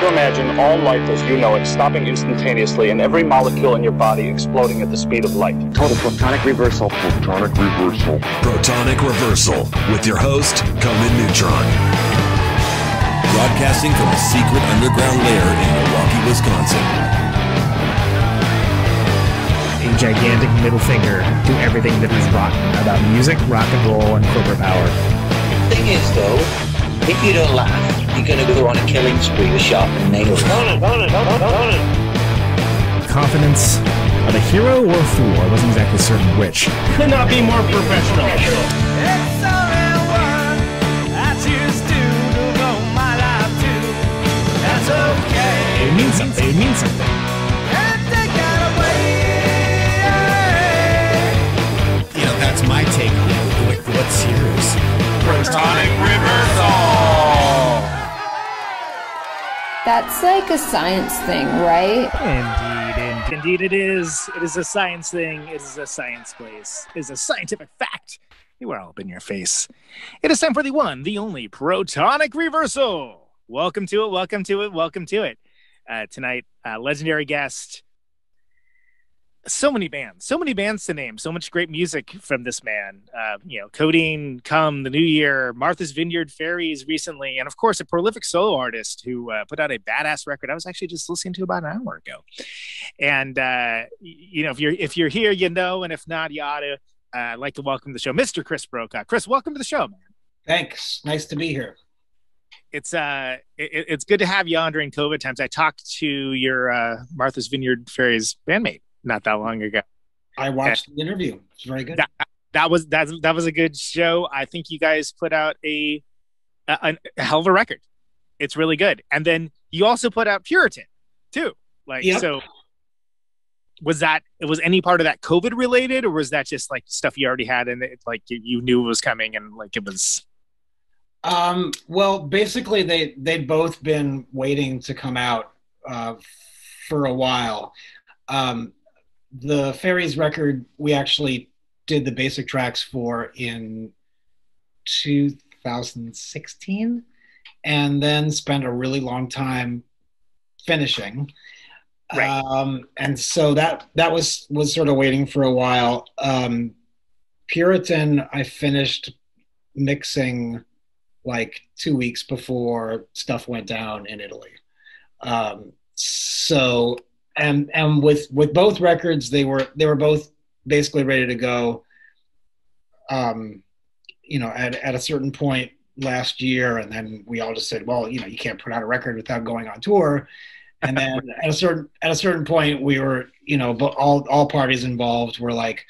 to imagine all life as you know it stopping instantaneously and every molecule in your body exploding at the speed of light. Total protonic reversal. Protonic reversal. Protonic reversal with your host, Conan Neutron. Broadcasting from a secret underground lair in Milwaukee, Wisconsin. A gigantic middle finger to everything that is rotten about music, rock and roll, and corporate power. The thing is, though, if you don't laugh, you're going to go on a killing spree with sharpened nails. Confidence of a hero or a fool. I wasn't exactly certain which. Could not be more professional. It's a real one. I choose to devote my life to. That's okay. It means something. It means something. And take that away. You know, that's my take on it. Like, what's yours? Protonic reversal. That's like a science thing, right? Indeed it is. It is a science thing. It is a science place. It is a scientific fact. You are all up in your face. It is time for the one, the only Protonic reversal. Welcome to it. Welcome to it. Welcome to it. Tonight, legendary guest. So many bands to name. So much great music from this man. Codeine, Come, The New Year, Martha's Vineyard Ferries recently, and of course a prolific solo artist who put out a badass record. I was actually just listening to about an hour ago. And if you're here, you know, and if not, you ought to. I'd like to welcome to the show, Mr. Chris Brokaw. Chris, welcome to the show, man. Thanks. Nice to be here. It's good to have you on during COVID times. I talked to your Martha's Vineyard Ferries bandmate not that long ago. I watched the interview. It's very good. That was a good show. I think you guys put out a hell of a record. It's really good. And then you also put out Puritan too. So was any part of that COVID related, or was that just like stuff you already had and you knew it was coming and like it was? Well, basically they'd both been waiting to come out for a while. The Ferries record, we actually did the basic tracks for in 2016 and then spent a really long time finishing. Right. And so that was sort of waiting for a while. Puritan, I finished mixing like 2 weeks before stuff went down in Italy. And with both records, they were both basically ready to go. At a certain point last year, and then we all just said, well, you can't put out a record without going on tour. And then at a certain point, we were, all parties involved were like,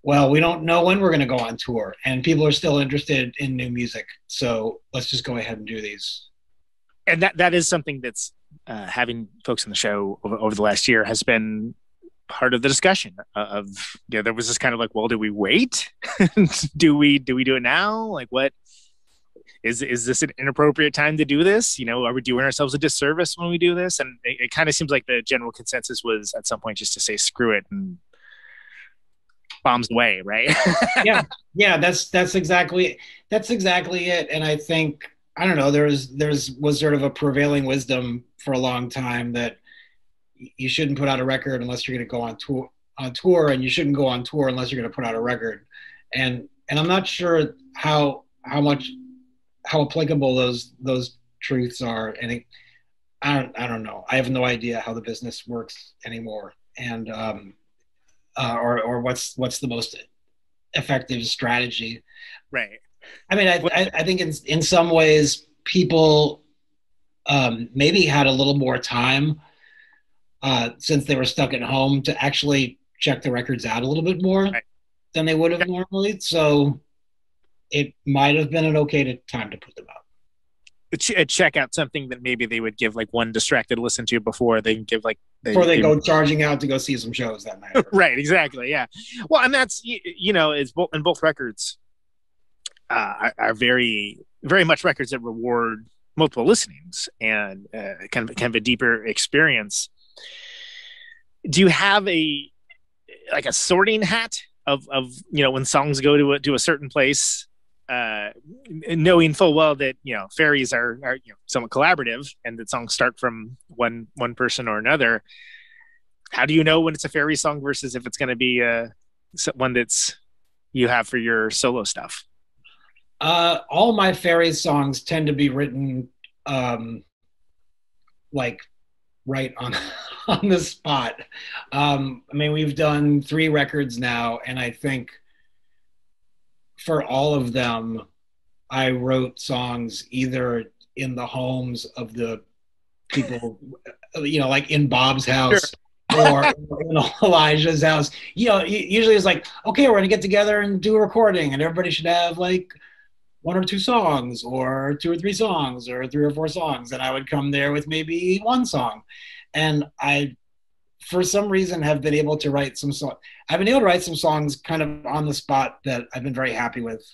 well, we don't know when we're going to go on tour, and people are still interested in new music, so let's just go ahead and do these. And that is something that's having folks on the show over the last year has been part of the discussion of there was this kind of like, well, do we wait? do we do it now? Like, what is this an inappropriate time to do this? Are we doing ourselves a disservice when we do this? And it kind of seems like the general consensus was at some point just to say screw it and bombs away, right? yeah, that's exactly it. And I think, I don't know, there was sort of a prevailing wisdom for a long time that you shouldn't put out a record unless you're going to go on tour, and you shouldn't go on tour unless you're going to put out a record. And I'm not sure how applicable those truths are. And I don't know. I have no idea how the business works anymore, and or what's the most effective strategy. Right. I mean, I think in some ways people maybe had a little more time since they were stuck at home to actually check the records out a little bit more than they would have normally. So it might have been an okay time to put them out. Check out something that maybe they would give like one distracted listen to before they give before they go charging out to go see some shows that night. Right. Exactly. Yeah. Well, and that's, it's both records are very, very much records that reward multiple listenings and kind of a deeper experience. Do you have a sorting hat of when songs go to a certain place knowing full well that ferries are somewhat collaborative, and that songs start from one person or another. How do you know when it's a ferry song versus if it's going to be one that's you have for your solo stuff? All my ferry songs tend to be written like right on on the spot. I mean, we've done 3 records now, and I think for all of them, I wrote songs either in the homes of the people, like in Bob's house or in Elijah's house. Usually it's like, okay, we're gonna get together and do a recording, and everybody should have like 1 or 2 songs, or 2 or 3 songs, or 3 or 4 songs, and I would come there with maybe 1 song. And I, for some reason, have been able to write some songs. I've been able to write some songs kind of on the spot that I've been very happy with.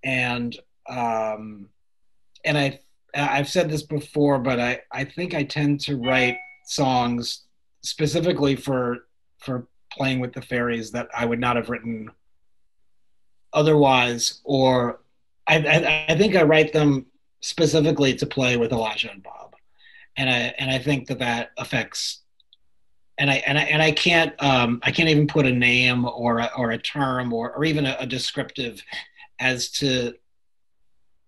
And I've said this before, but I think I tend to write songs specifically for playing with the Ferries that I would not have written otherwise, or I think I write them specifically to play with Elijah and Bob, and I think that affects. And I can't even put a name or a term or even a descriptive as to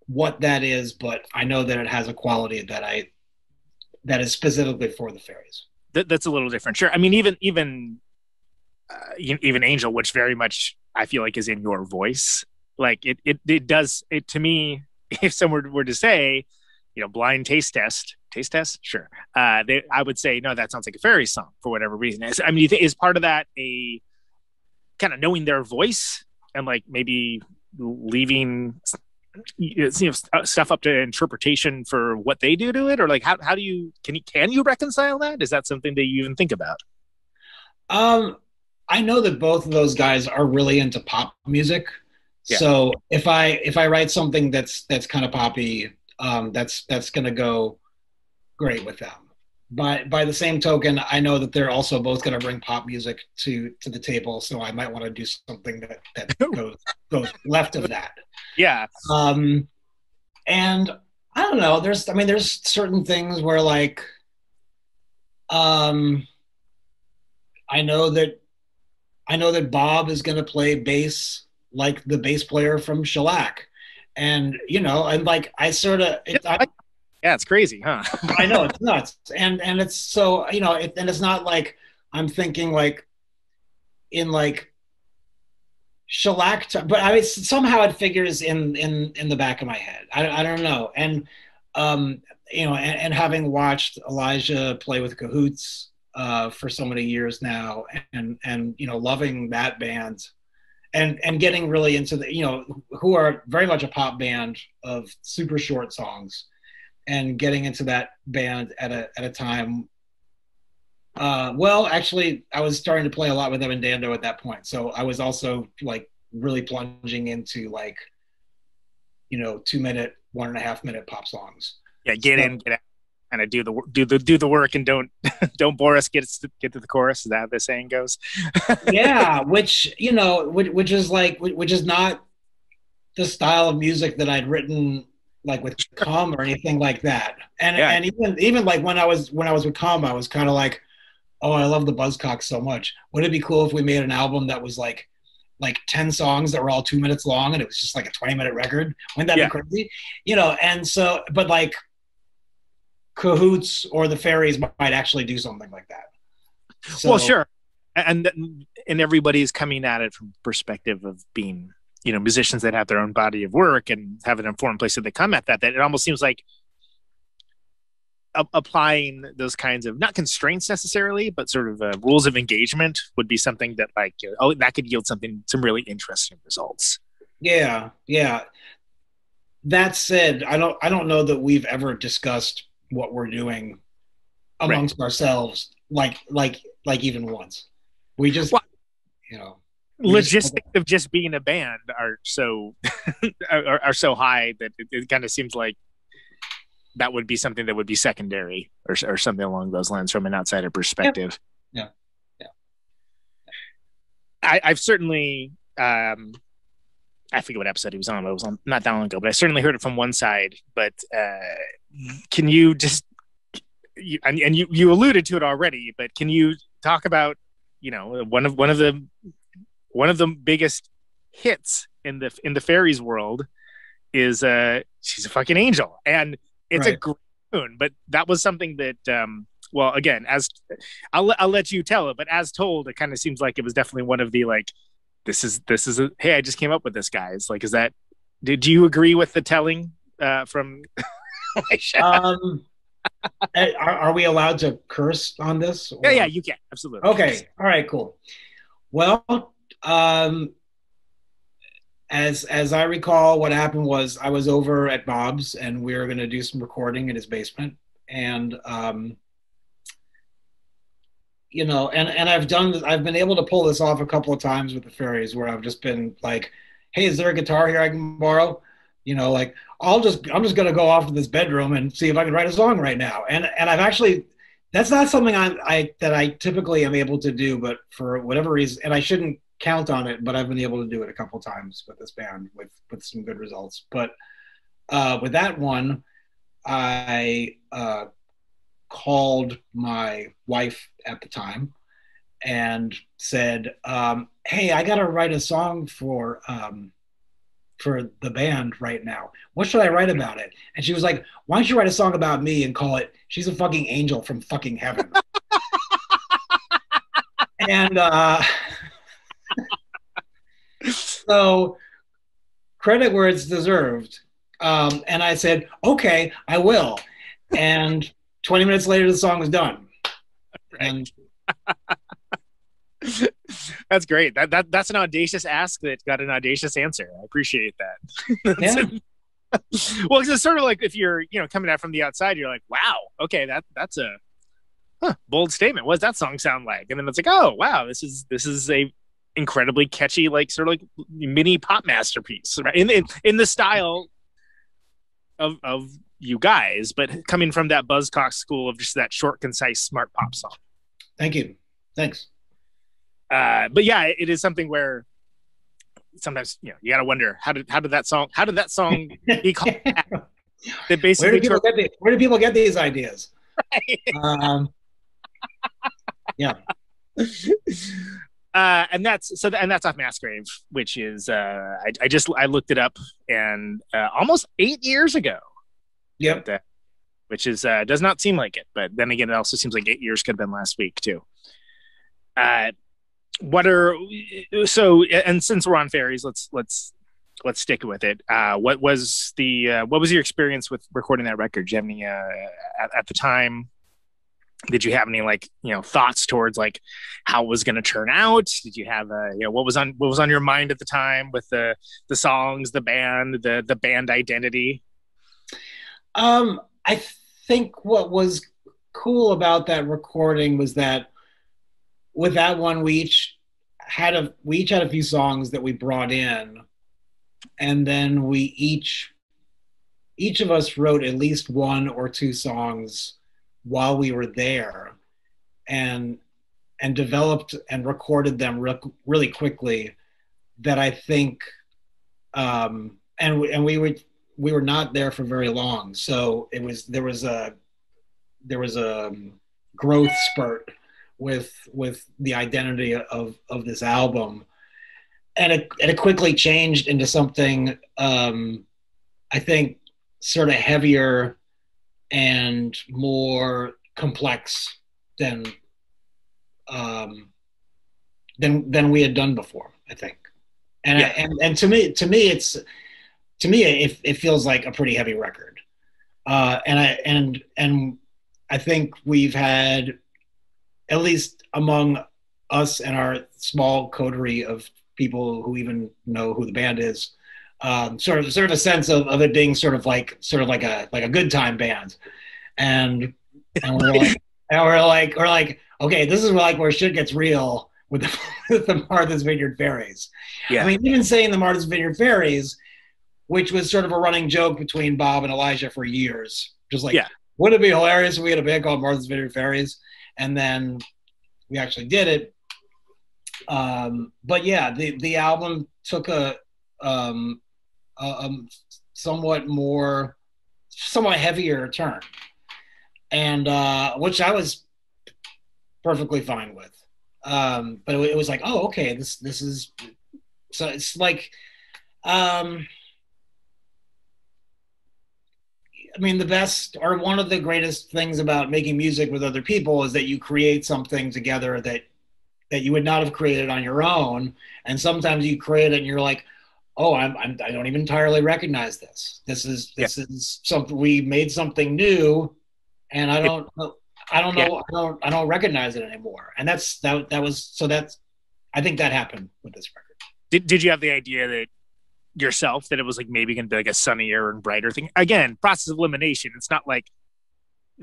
what that is, but I know that it has a quality that is specifically for the Ferries. That's a little different, sure. I mean, even Angel, which very much I feel like is in your voice. Like it does it to me. If someone were to say, blind taste test, sure. I would say, no, that sounds like a Ferry song for whatever reason. I mean, is part of that a kind of knowing their voice and like maybe leaving stuff up to interpretation for what they do to it, or like how do you can you reconcile that? Is that something that you even think about? I know that both of those guys are really into pop music. Yeah. So if I write something that's kind of poppy, that's going to go great with them. But by the same token, I know that they're also both going to bring pop music to the table. So I might want to do something that goes left of that. Yeah. And I don't know. There's certain things where like, I know that Bob is going to play bass like the bass player from Shellac, and and like I sort of it's crazy, huh? I know, it's nuts, and it's so and it's not like I'm thinking like in like Shellac, but I mean somehow it figures in the back of my head. I don't know, and and having watched Elijah play with Cahoots for so many years now, and loving that band. And getting really into the, who are very much a pop band of super short songs, and getting into that band at a time. Well, actually, I was starting to play a lot with Evan Dando at that point. So I was also like really plunging into like, 2-minute, 1.5-minute pop songs. Yeah. Get in, get out. Kind of do the work and don't bore us. Get to the chorus. Is that how the saying goes? Yeah, which is not the style of music that I'd written like with Come or anything like that. And even like when I was with Come, I was kind of like, oh, I love the Buzzcocks so much. Would it be cool if we made an album that was like 10 songs that were all 2 minutes long and it was just like a 20-minute record? Wouldn't that be crazy? And so, but like Cahoots or the Ferries might actually do something like that. So, well, sure. And everybody's coming at it from perspective of being, musicians that have their own body of work and have an informed place that they come at that it almost seems like applying those kinds of, not constraints necessarily, but sort of rules of engagement would be something that like, that could yield some really interesting results. Yeah. That said, I don't know that we've ever discussed what we're doing amongst ourselves, like even once. We just, logistics of just being a band are so are so high that it kind of seems like that would be something that would be secondary or something along those lines from an outsider perspective. Yeah. I've certainly I forget what episode he was on, but it was on not that long ago, but I certainly heard it from one side. But can you just, you alluded to it already, but can you talk about, one of the biggest hits in the Ferries world is She's a Fucking Angel, and it's a great tune. But that was something that, well, again, as I'll let you tell it, but as told, it kind of seems like it was definitely one of the this is hey, I just came up with this, guys. Did you agree with the telling from? Are we allowed to curse on this? Or? Yeah, you can, absolutely. Okay, all right, cool. Well, as I recall, what happened was I was over at Bob's and we were going to do some recording in his basement, and I've been able to pull this off a couple of times with the Ferries, where I've just been like, hey, is there a guitar here I can borrow? I'm just going to go off to this bedroom and see if I can write a song right now. And I've actually, that's not something that I typically am able to do, but for whatever reason, and I shouldn't count on it, but I've been able to do it a couple of times with this band with some good results. But with that one, I called my wife at the time and said, hey, I got to write a song for the band right now. What should I write about it? And she was like, why don't you write a song about me and call it She's a Fucking Angel from Fucking Heaven? And so credit where it's deserved. And I said, okay, I will. And 20 minutes later, the song was done. And that's great. That's an audacious ask that got an audacious answer. I appreciate that. Yeah. Well, it's sort of like if you're, coming out from the outside, you're like, wow, okay, that's a bold statement. What does that song sound like? And then it's like, oh, wow, this is a incredibly catchy, sort of mini pop masterpiece, right? In the style of you guys, but coming from that Buzzcock school of just that short, concise, smart pop song. Thank you. Thanks. But yeah, it is something where sometimes you gotta wonder how did that song be called that basically where do people get these ideas? Right. Yeah. And that's off Massgrave, which is I looked it up, and almost 8 years ago. Yep. Which is does not seem like it, but then again, it also seems like 8 years could have been last week too. And since we're on Ferries, let's stick with it. What was your experience with recording that record? Did you have any at the time? Did you have any thoughts towards how it was going to turn out? Did you have what was on your mind at the time with the songs, the band, the band identity? I think what was cool about that recording was that with that one, we each had a few songs that we brought in, and then we each of us wrote at least one or two songs while we were there, and developed and recorded them really quickly. That I think, and we were not there for very long, so there was a growth spurt with the identity of this album, and it quickly changed into something I think sort of heavier and more complex than we had done before, I think. And yeah. And to me it feels like a pretty heavy record. And I think we've had, at least among us and our small coterie of people who even know who the band is, sort of a sense of it being sort of like a good time band, and we're like, okay, this is where shit gets real with the Martha's Vineyard Ferries. Yeah. I mean, even saying the Martha's Vineyard Ferries, which was sort of a running joke between Bob and Elijah for years, just like, wouldn't it be hilarious if we had a band called Martha's Vineyard Ferries? And then we actually did it. But yeah, the album took a a somewhat heavier turn, and which I was perfectly fine with. But it was like, oh, okay, this is, so it's like, I mean, the best, or one of the greatest things about making music with other people is that you create something together that you would not have created on your own. And sometimes you create it and you're like, oh, I don't even entirely recognize this. This is something, we made something new, and I don't recognize it anymore. And I think that happened with this record. Did you have the idea that yourself that it was like maybe going to be like a sunnier and brighter thing? Again, process of elimination. It's not like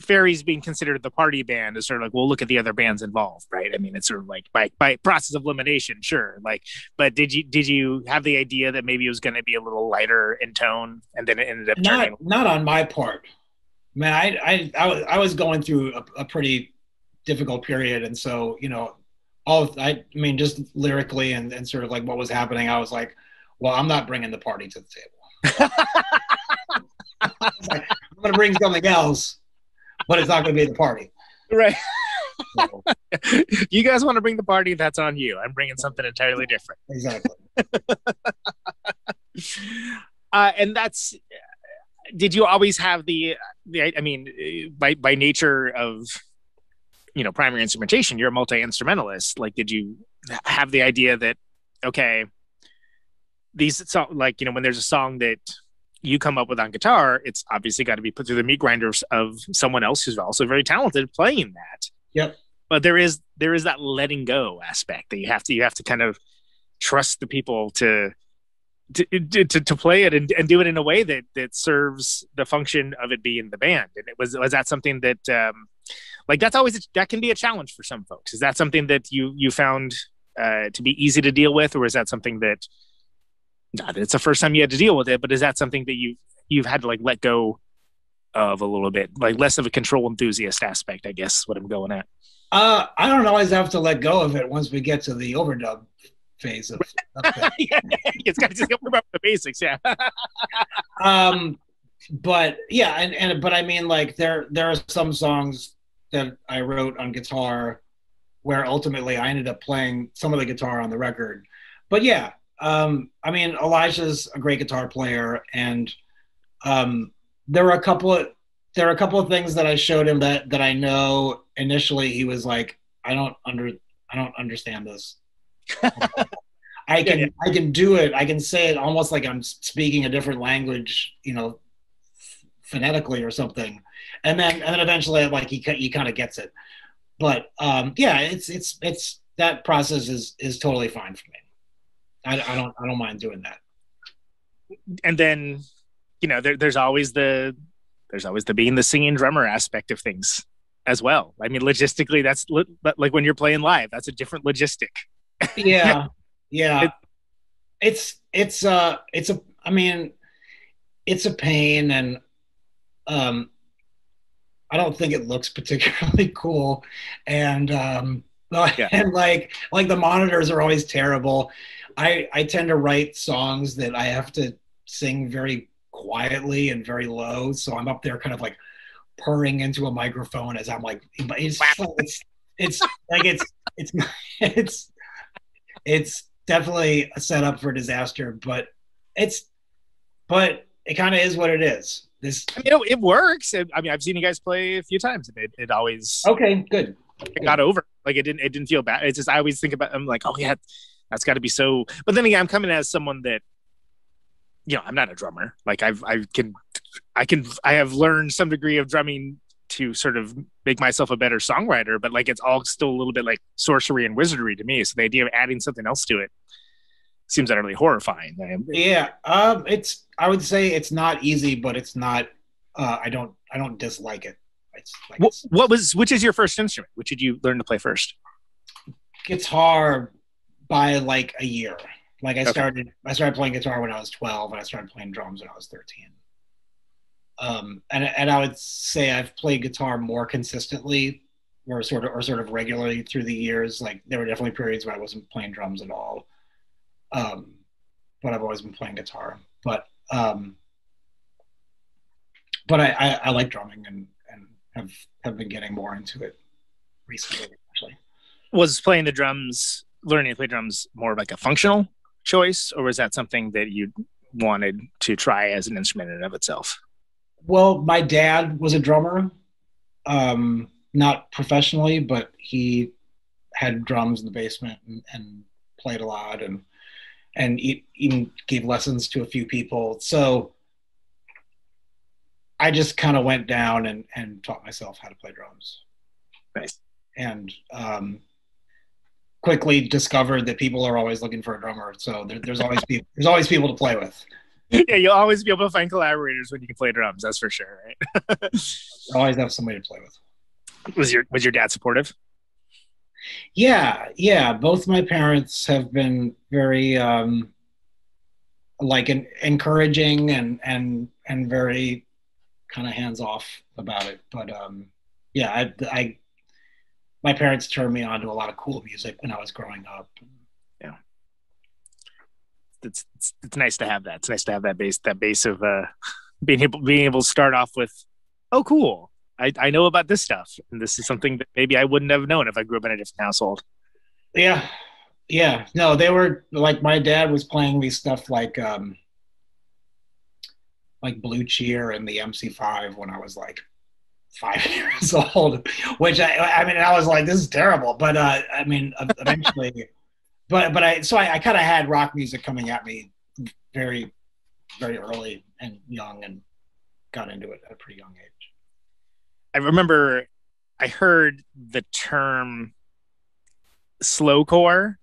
Ferries being considered the party band is sort of like, well, look at the other bands involved, right? I mean, it's sort of like by process of elimination, sure. Like, but did you have the idea that maybe it was going to be a little lighter in tone, and then it ended up turning? Not on my part. Man, I was going through a pretty difficult period, and so, you know, just lyrically and sort of like what was happening, I was like, well, I'm not bringing the party to the table. I'm going to bring something else, but it's not going to be the party. Right. So. You guys want to bring the party, that's on you. I'm bringing something entirely different. Exactly. And that's, did you always have the I mean, by nature of, you know, primary instrumentation, you're a multi-instrumentalist. Like, did you have the idea that, okay, like, you know, when there's a song that you come up with on guitar, it's obviously got to be put through the meat grinder of someone else who's also very talented playing that. Yep. But there is that letting go aspect that you have to kind of trust the people to play it and do it in a way that serves the function of it being the band. And was that something that like that can be a challenge for some folks? Is that something that you found to be easy to deal with, or is that something that not that it's the first time you had to deal with it, but is that something that you've had to like let go of a little bit, like less of a control enthusiast aspect, I guess, what I'm going at? I don't always have to let go of it once we get to the overdub phase of yeah, it's got to just remember the basics. Yeah. But yeah, but I mean, like there are some songs that I wrote on guitar where ultimately I ended up playing some of the guitar on the record. But yeah, I mean, Elijah's a great guitar player, and there were a couple of things that I showed him that I know initially he was like, I don't understand this. I can do it. I can say it almost like I'm speaking a different language, you know, phonetically or something. And then eventually, like he kind of gets it. But yeah, it's that process is totally fine for me. I don't mind doing that. And then, you know, there's always the being the singing drummer aspect of things as well. I mean, logistically, that's like when you're playing live, that's a different logistic. Yeah. It's a pain, and I don't think it looks particularly cool, and and like the monitors are always terrible. I tend to write songs that I have to sing very quietly and very low, so I'm up there kind of like purring into a microphone as I'm like, it's definitely a setup for disaster, but it kind of is what it is. It works. I mean, I've seen you guys play a few times, and it always okay, good. It got over. Like it didn't feel bad. It's just I always think about. I'm like, oh yeah, that's got to be so. But then again, I'm coming as someone that, you know, I'm not a drummer. Like I have learned some degree of drumming to sort of make myself a better songwriter, but like it's all still a little bit like sorcery and wizardry to me. So the idea of adding something else to it seems utterly horrifying. Yeah, I would say it's not easy, but it's not. I don't dislike it. It's like which is your first instrument? Which did you learn to play first? Guitar by like a year. Like I started playing guitar when I was 12, and I started playing drums when I was 13. And I would say I've played guitar more consistently, or sort of regularly through the years. Like there were definitely periods where I wasn't playing drums at all. I've always been playing guitar. But I like drumming and have been getting more into it recently, actually. Was playing the drums, learning to play drums, more like a functional choice, or was that something that you wanted to try as an instrument in and of itself? Well, my dad was a drummer, not professionally, but he had drums in the basement and played a lot and even gave lessons to a few people. So I just kind of went down and taught myself how to play drums. Nice. And quickly discovered that people are always looking for a drummer. So there's always people to play with. Yeah, you'll always be able to find collaborators when you can play drums. That's for sure, right? Always have somebody to play with. Was your dad supportive? Yeah. Both my parents have been very encouraging and very kind of hands off about it. But my parents turned me on to a lot of cool music when I was growing up. Yeah, it's nice to have that. It's nice to have that base of being able to start off with, oh, cool. I know about this stuff, and this is something that maybe I wouldn't have known if I grew up in a different household. Yeah. No, they were like, my dad was playing me stuff like Blue Cheer and the MC5 when I was like 5 years old, which I mean, I was like, this is terrible. But I mean, eventually, but I kind of had rock music coming at me very, very early and young, and got into it at a pretty young age. I remember I heard the term slowcore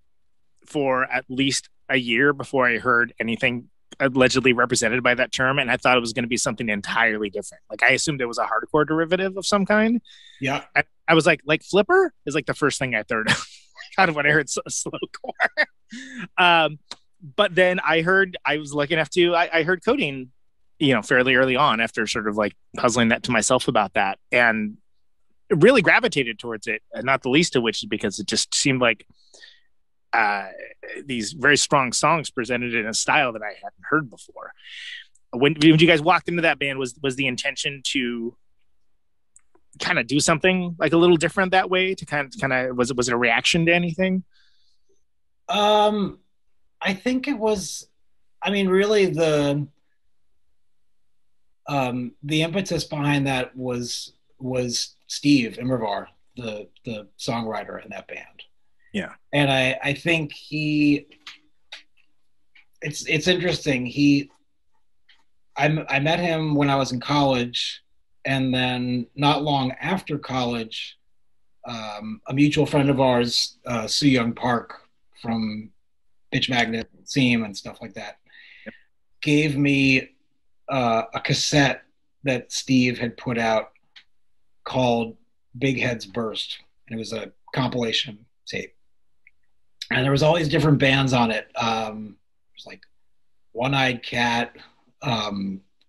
for at least a year before I heard anything allegedly represented by that term, and I thought it was going to be something entirely different. Like, I assumed it was a hardcore derivative of some kind. Yeah. I was like Flipper is like the first thing I thought kind of when I heard slowcore. But then I was lucky enough to I heard Codeine, fairly early on, after sort of like puzzling that to myself about that, and really gravitated towards it, and not the least of which is because it just seemed like these very strong songs presented in a style that I hadn't heard before. When you guys walked into that band, was the intention to kind of do something like a little different that way? To kind of was it a reaction to anything? I think it was. I mean, really, the impetus behind that was Steve Immervar, the songwriter in that band. Yeah. And I think it's interesting. I met him when I was in college, and then not long after college, a mutual friend of ours, Sue Young Park from Bitch Magnet, Seam, and stuff like that, gave me a cassette that Steve had put out called Big Heads Burst. And it was a compilation tape. And there was all these different bands on it. It was like One-Eyed Cat,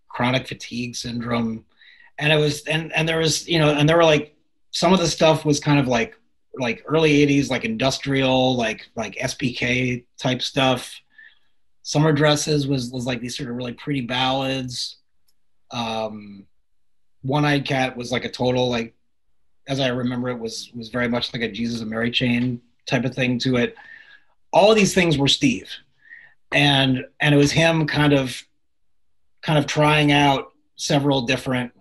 Chronic Fatigue Syndrome. And it was, and there was, and there were like, some of the stuff was kind of like early 80s, like industrial, like SPK type stuff. Summer Dresses was like these sort of really pretty ballads. One-Eyed Cat was like a total, like, as I remember it, was very much like a Jesus and Mary Chain type of thing to it. All of these things were Steve, and it was him kind of trying out several different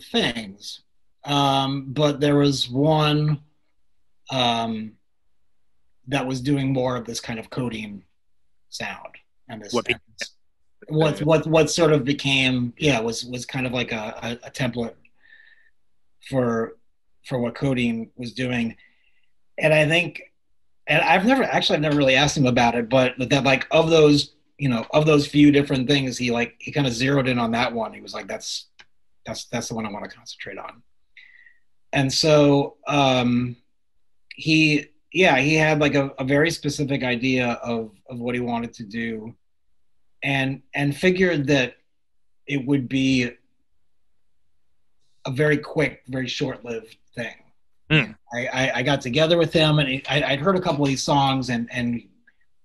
things. But there was one that was doing more of this kind of Codeine sound, and this what sort of became was kind of like a template for what Codeine was doing. And I think, and I've never really asked him about it, but that, like, of those few different things, he kind of zeroed in on that one. He was like, that's the one I want to concentrate on. And so he had like a very specific idea of what he wanted to do, and figured that it would be a very quick, very short-lived thing. I got together with him, and I'd heard a couple of these songs, and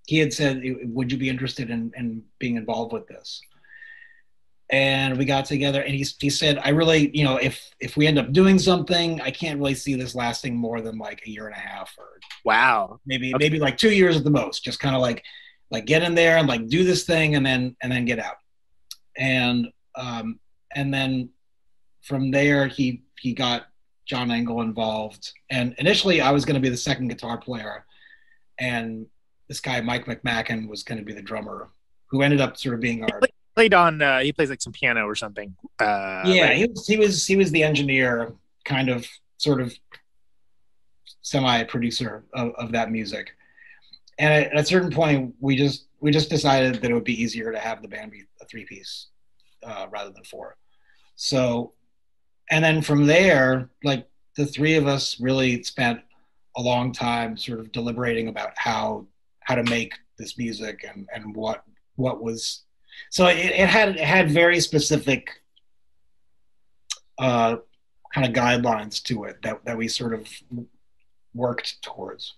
he had said, would you be interested in being involved with this? And we got together, and he said, I really, if we end up doing something, I can't really see this lasting more than like a year and a half, or wow, maybe like 2 years at the most. Just kind of like get in there and like do this thing, and then get out. And then from there, he got John Engel involved. And initially, I was going to be the second guitar player, and this guy Mike McMacken was going to be the drummer, who ended up sort of being our. He plays like some piano or something. He was the engineer, kind of sort of semi-producer of that music. And at a certain point, we just decided that it would be easier to have the band be a 3-piece rather than 4. So, and then from there, like the 3 of us really spent a long time sort of deliberating about how to make this music and what was. So it had very specific kind of guidelines to it that we sort of worked towards.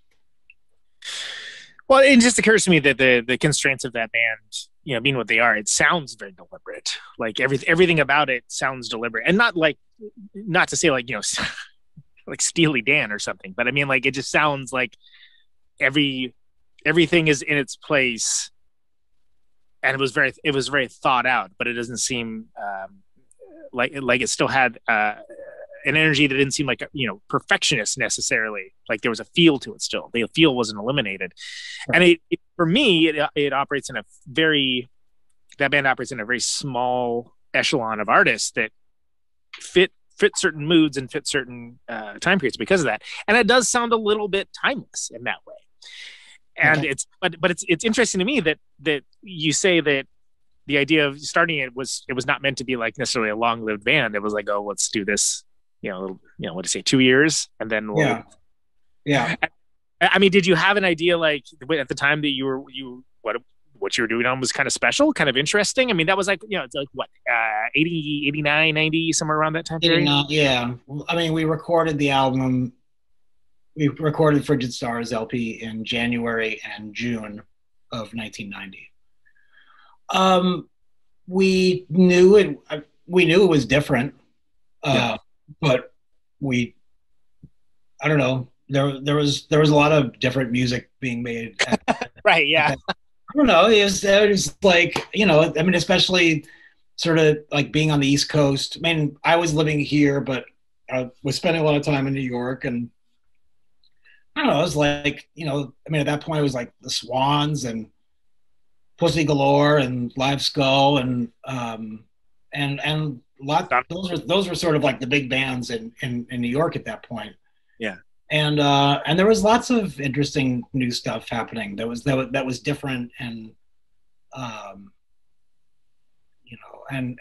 Well, it just occurs to me that the constraints of that band, being what they are, it sounds very deliberate. Like everything about it sounds deliberate, and not to say like like Steely Dan or something, but I mean like it just sounds like everything is in its place. And it was very thought out, but it doesn't seem like it still had an energy that didn't seem like perfectionist necessarily. Like there was a feel to it still. The feel wasn't eliminated, right. And it for me it operates in that band operates in a very small echelon of artists that fit certain moods and fit certain time periods because of that. And it does sound a little bit timeless in that way. And it's interesting to me that you say that the idea of starting it was not meant to be like necessarily a long-lived band. It was like, oh, let's do this, what do you say, 2 years, and then yeah. I mean, did you have an idea like at the time that what you were doing on was kind of special, kind of interesting? I mean, that was like it's like what 80, 89, 90, somewhere around that time period. Yeah, I mean, we recorded the album. We recorded Frigid Stars LP in January and June of 1990. We knew it was different, but I don't know. There was a lot of different music being made. Right. Yeah. I don't know. It was like, I mean, especially sort of like being on the East Coast. I mean, I was living here, but I was spending a lot of time in New York, and I don't know, it was like, I mean, at that point it was like the Swans and Pussy Galore and Live Skull and those were sort of like the big bands in New York at that point. Yeah. And there was lots of interesting new stuff happening that was different, and and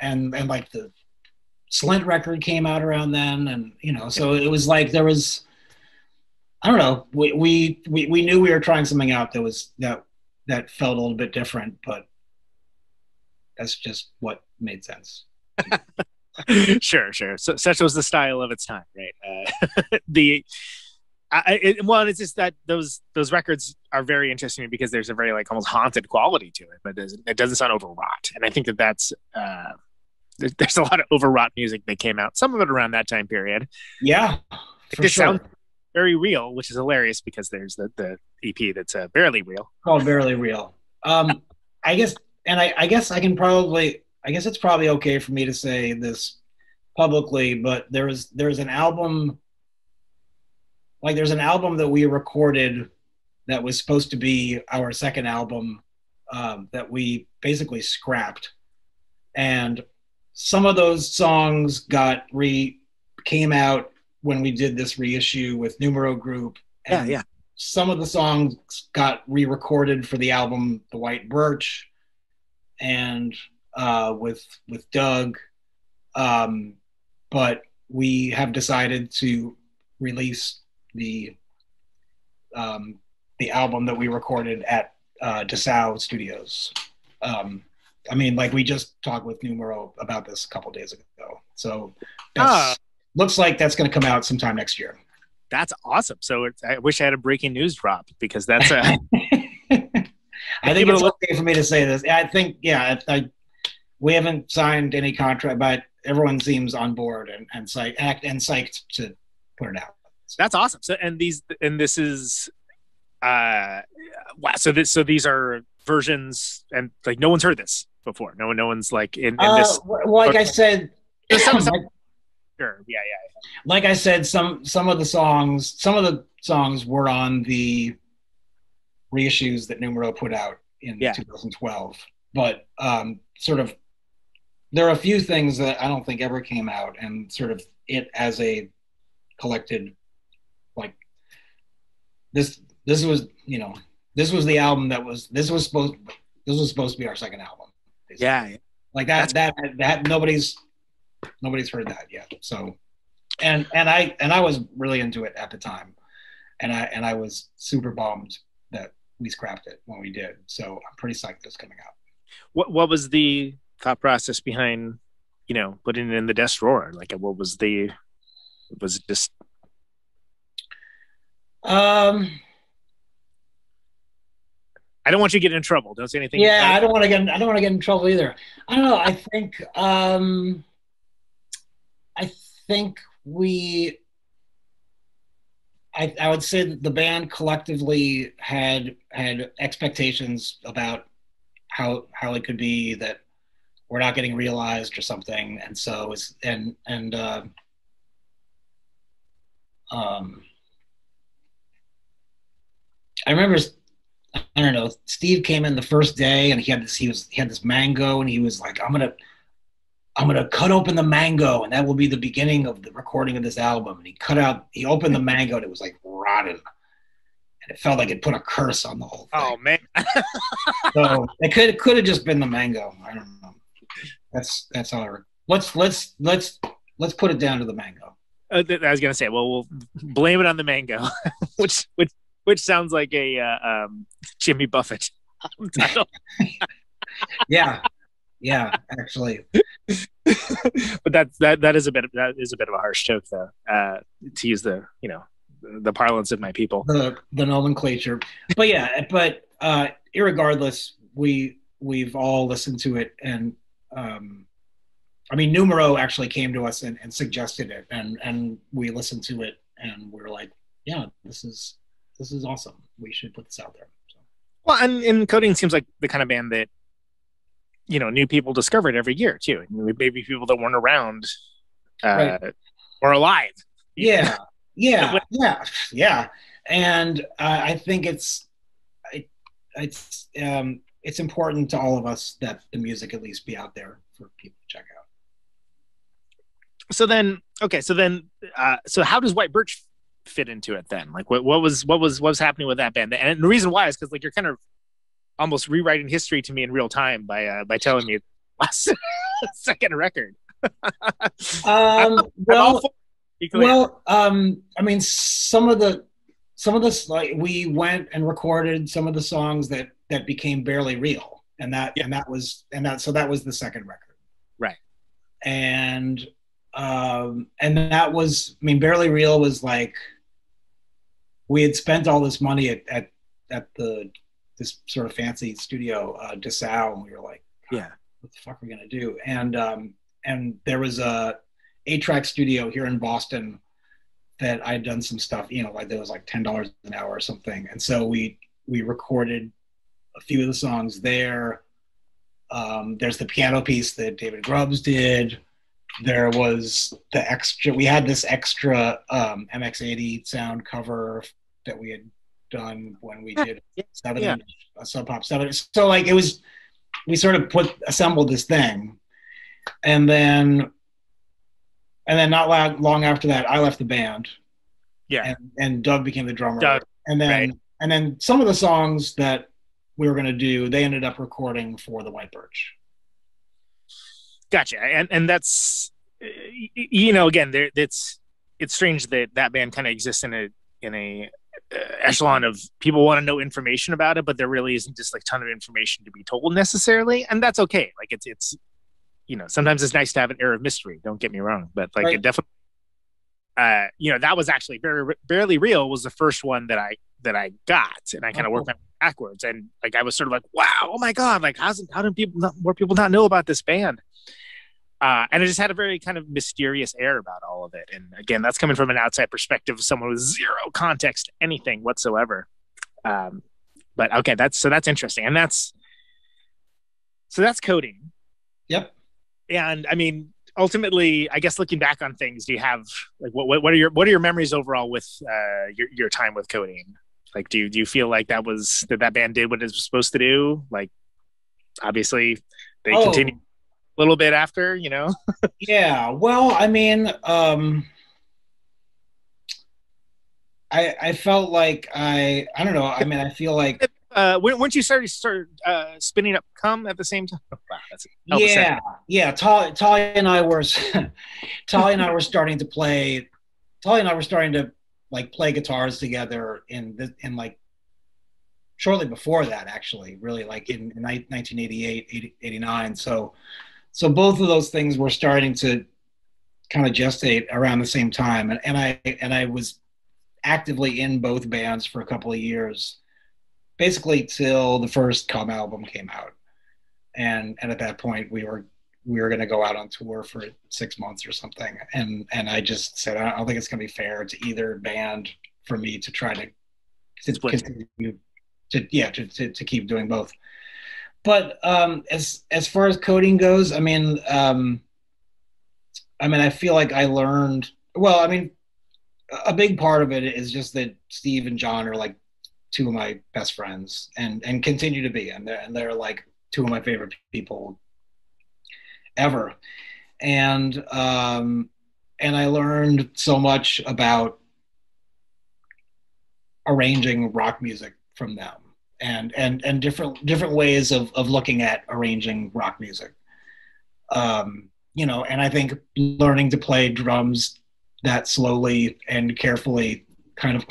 like the Slint record came out around then, and so it was like there was, I don't know. We knew we were trying something out that felt a little bit different, but that's just what made sense. Sure. So such was the style of its time, right? It's just that those records are very interesting to me because there's a very like almost haunted quality to it, but it doesn't sound overwrought. And I think that's there's a lot of overwrought music that came out. Some of it around that time period. Yeah, it just sounds very real, which is hilarious because there's the EP that's barely real. Called Barely Real. I guess it's probably okay for me to say this publicly, but there's an album, like there's an album that we recorded that was supposed to be our second album that we basically scrapped, and some of those songs came out when we did this reissue with Numero Group. And yeah. Some of the songs got re-recorded for the album The White Birch and with Doug. But we have decided to release the album that we recorded at Dessau Studios. I mean, like we just talked with Numero about this a couple days ago. So looks like that's going to come out sometime next year. That's awesome. So I wish I had a breaking news drop because that's I think it's okay for me to say this. I think, we haven't signed any contract, but everyone seems on board and psyched to put it out. That's awesome. So, this is, wow. So these are versions, and like no one's heard this before. No one's like in this. Like I said, sure, yeah. Like I said, some of the songs were on the reissues that Numero put out in 2012, but sort of there are a few things that I don't think ever came out, and sort of it as a collected, like this was the album this was supposed to be our second album. Yeah. Like that nobody's heard that yet. So and I was really into it at the time, and I was super bummed that we scrapped it when we did. So I'm pretty psyched it's coming out. What was the thought process behind, putting it in the desk drawer? Like, was it just? I don't want you to get in trouble. Don't say anything. Yeah, I don't want to get in trouble either. I don't know. I think I would say that the band collectively had expectations about how it could be that we're not getting realized or something, and so I remember, I don't know, Steve came in the first day and he had this mango, and he was like, I'm gonna cut open the mango, and that will be the beginning of the recording of this album. And he opened the mango, and it was like rotten, and it felt like it put a curse on the whole thing. Oh man. So it could have just been the mango. I don't know. That's how let's put it down to the mango. I was gonna say, well, we'll blame it on the mango, which sounds like a Jimmy Buffett title. Yeah, actually. But that is a bit of a harsh joke, though, to use the parlance of my people, the nomenclature. But irregardless, we've all listened to it, and Numero actually came to us and suggested it, and we listened to it, and we were like, yeah, this is awesome. We should put this out there. So. Well, and Codeine seems like the kind of band that new people discovered every year too. Maybe people that weren't around or alive. Yeah. And I think it's important to all of us that the music at least be out there for people to check out. So how does White Birch fit into it then? Like, what was happening with that band? And the reason why is because, like, you're kind of almost rewriting history to me in real time by telling me last second record. Some of the like, we went and recorded some of the songs that became Barely Real, and that was the second record, right? And that was, Barely Real was like, we had spent all this money at this sort of fancy studio, Dessau, and we were like, yeah, what the fuck are we gonna do? And there was a 8-track studio here in Boston that I'd done some stuff, like there was like $10 an hour or something, and so we recorded a few of the songs there. There's the piano piece that David Grubbs did. There was we had this extra MX-80 sound cover that we had done when we did a Sub Pop 7. So like we sort of assembled this thing, and then not long after that, I left the band. Yeah, and Doug became the drummer. And then some of the songs that we were going to do, they ended up recording for the White Birch. Gotcha. And that's, again, it's strange that band kind of exists in a echelon of people want to know information about it, but there really isn't just like ton of information to be told necessarily. And that's okay. Like it's sometimes it's nice to have an air of mystery. Don't get me wrong, but like, It definitely, that was actually Barely Real was the first one that I got, and I kind of worked my way backwards. And like I was sort of like, wow, oh my god, like how do more people not know about this band? And it just had a very kind of mysterious air about all of it. And again, that's coming from an outside perspective, someone with zero context to anything whatsoever. But okay, that's interesting, and that's Codeine. Yep. And I mean, ultimately, I guess looking back on things, do you have like what are your memories overall with your time with Codeine? Like, do you feel like that band did what it was supposed to do? Like, obviously, they continued a little bit after, you know. Yeah. Well, I mean, I felt like I don't know. I mean, I feel like once you started spinning up Come at the same time. Oh, wow, yeah. Talia and I were starting to play. Talia and I were starting to like play guitars together in like shortly before that, actually, really like in 1988, 89. So both of those things were starting to kind of gestate around the same time, and I was actively in both bands for a couple of years, basically till the first Come album came out, and at that point we were going to go out on tour for 6 months or something, and I just said I don't think it's going to be fair to either band for me to try to continue to keep doing both. But as far as Codeine goes, I mean, I feel like I learned well. I mean, a big part of it is just that Steve and John are like two of my best friends and continue to be, and they're like two of my favorite people ever. And I learned so much about arranging rock music from them, and different ways of looking at arranging rock music. You know, and I think learning to play drums that slowly and carefully kind of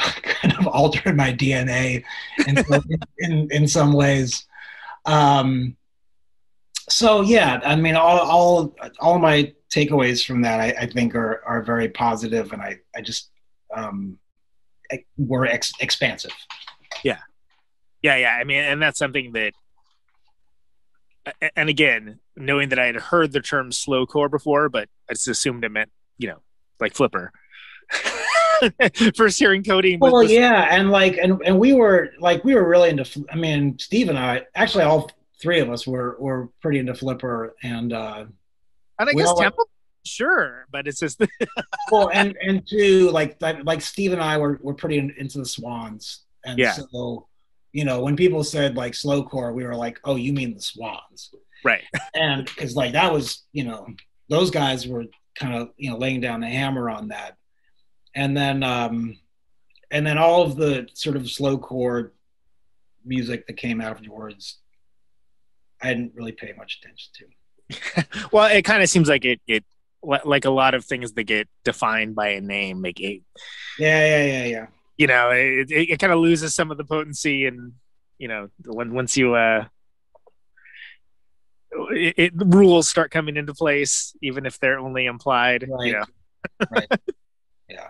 altered my DNA in some ways. So yeah, I mean, all my takeaways from that I think are very positive, and I just were expansive. Yeah. I mean, and that's something that, and again, knowing that I had heard the term slowcore before, but I just assumed it meant, you know, like Flipper. First hearing Codeine. Well, yeah, and we were really into. I mean, Steve and I, actually, all three of us were pretty into Flipper, and I guess Temple, sure, but it's just well, and too, like Steve and I were pretty into the Swans, and so, you know, when people said like slowcore, we were like, oh, you mean the Swans, right? And because like that was, you know, those guys were kind of, you know, laying down the hammer on that. And then all of the sort of slowcore music that came afterwards, I didn't really pay much attention to. Well, it kind of seems like it like a lot of things that get defined by a name, like it. Yeah. You know, it kind of loses some of the potency, and you know, once you rules start coming into place, even if they're only implied. Right. You know? Right. Yeah.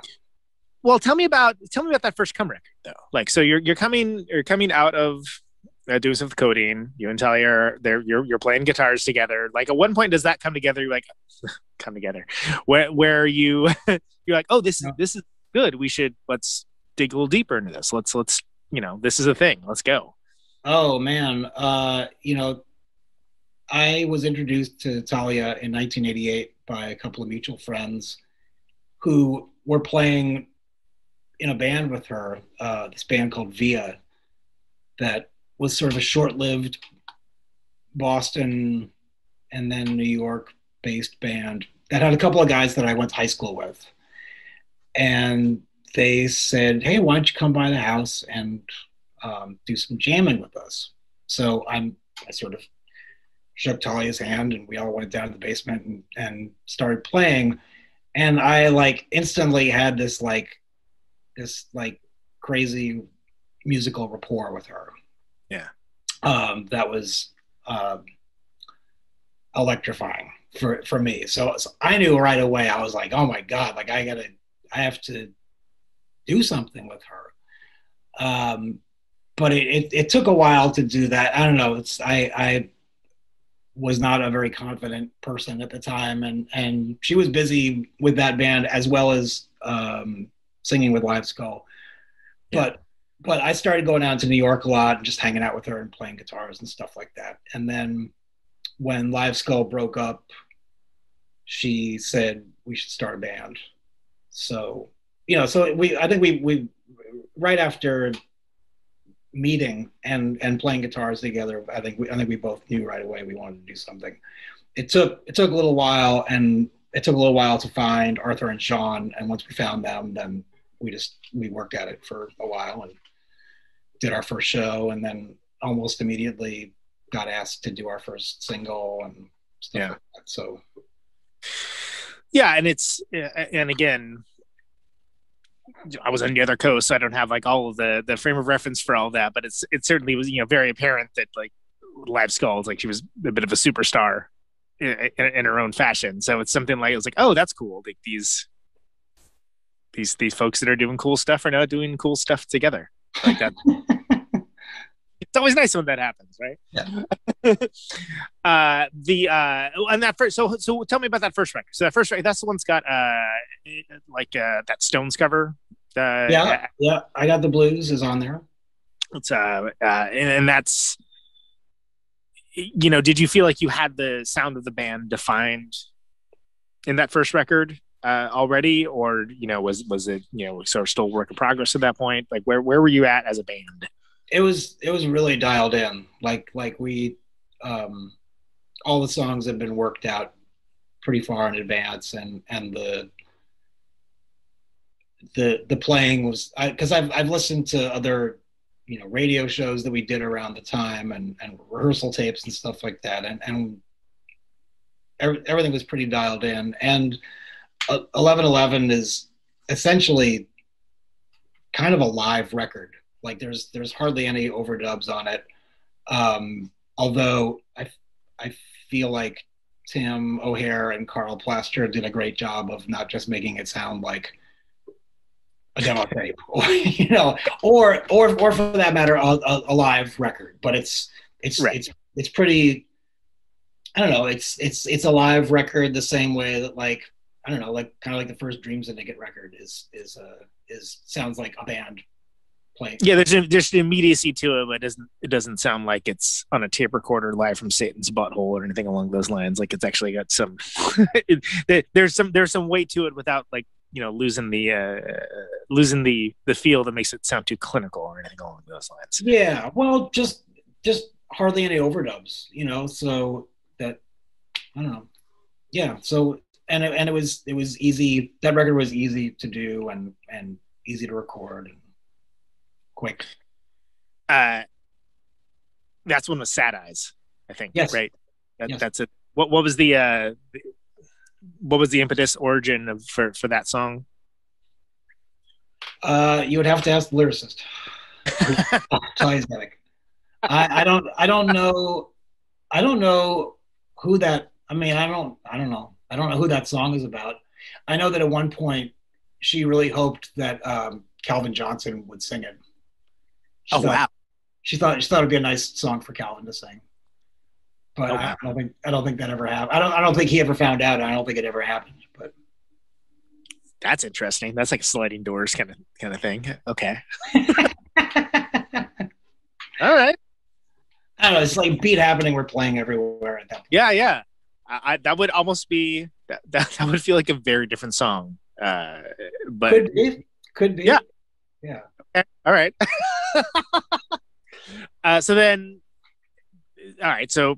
Well, tell me about that first Come record, though. Like, so you're coming out of doing stuff with Codeine. You and Talia are there. You're playing guitars together. Like, at one point, does that come together? You're like, come together, where you're like, oh, this is good. Let's dig a little deeper into this. Let's you know, this is a thing. Let's go. Oh man, you know, I was introduced to Talia in 1988 by a couple of mutual friends who were playing in a band with her, this band called Via, that was sort of a short-lived Boston and then New York-based band that had a couple of guys that I went to high school with. And they said, hey, why don't you come by the house and do some jamming with us? So I sort of shook Talia's hand, and we all went down to the basement and started playing. And I like instantly had this crazy musical rapport with her. Yeah. That was electrifying for me. So I knew right away, I was like, oh my God, like I have to do something with her. But it took a while to do that. I don't know. I was not a very confident person at the time, and she was busy with that band as well as singing with Live Skull. But I started going down to New York a lot and just hanging out with her and playing guitars and stuff like that. And then when Live Skull broke up, she said we should start a band. So I think we right after meeting and playing guitars together, I think we both knew right away we wanted to do something. It took a little while, and it took a little while to find Arthur and Sean, and once we found them, then we worked at it for a while and did our first show, and then almost immediately got asked to do our first single and stuff like that. So and again, I was on the other coast, so I don't have like all of the frame of reference for all that, but it certainly was very apparent that like Live Skull, like she was a bit of a superstar in her own fashion. So it's something like, it was like, oh, that's cool. Like these folks that are doing cool stuff are now doing cool stuff together like that. It's always nice when that happens, right? Yeah. And that first, so tell me about that first record. So that first record, that's the one's got that Stones cover. I Got the Blues is on there. It's and that's, did you feel like you had the sound of the band defined in that first record already, or was it sort of still work in progress at that point? Like where were you at as a band? It was really dialed in. Like we, all the songs had been worked out pretty far in advance, and the playing was, because I've listened to other radio shows that we did around the time and rehearsal tapes and stuff like that, and everything was pretty dialed in. And 1111 is essentially kind of a live record. Like there's hardly any overdubs on it. Although I feel like Tim O'Hare and Carl Plaster did a great job of not just making it sound like a demo tape, or for that matter, a live record. But it's pretty, I don't know. It's a live record the same way that, like, I don't know, like kind of like the first Dreams and Naked record is sounds like a band playing. Yeah, there's an immediacy to it, but it doesn't sound like it's on a tape recorder live from Satan's butthole or anything along those lines. Like it's actually got some there's some weight to it without like losing the feel that makes it sound too clinical or anything along those lines. Yeah, well, just hardly any overdubs, so that, I don't know. Yeah, so and it was easy. That record was easy to do and easy to record and quick. That's one with Sad Eyes, I think. Yes. Right. Yes. That's it. What was the impetus origin for that song? You would have to ask the lyricist. I don't know who that. I mean, I don't know. I don't know who that song is about. I know that at one point she really hoped that Calvin Johnson would sing it. Wow! She thought it'd be a nice song for Calvin to sing. But I don't think that ever happened. I don't think he ever found out. I don't think it ever happened. But that's interesting. That's like a sliding doors kind of thing. Okay. All right. I don't know. It's like Beat Happening. We're playing everywhere at that point. Yeah. That would almost be that would feel like a very different song. But could be. Yeah. Okay. All right. So then, all right. So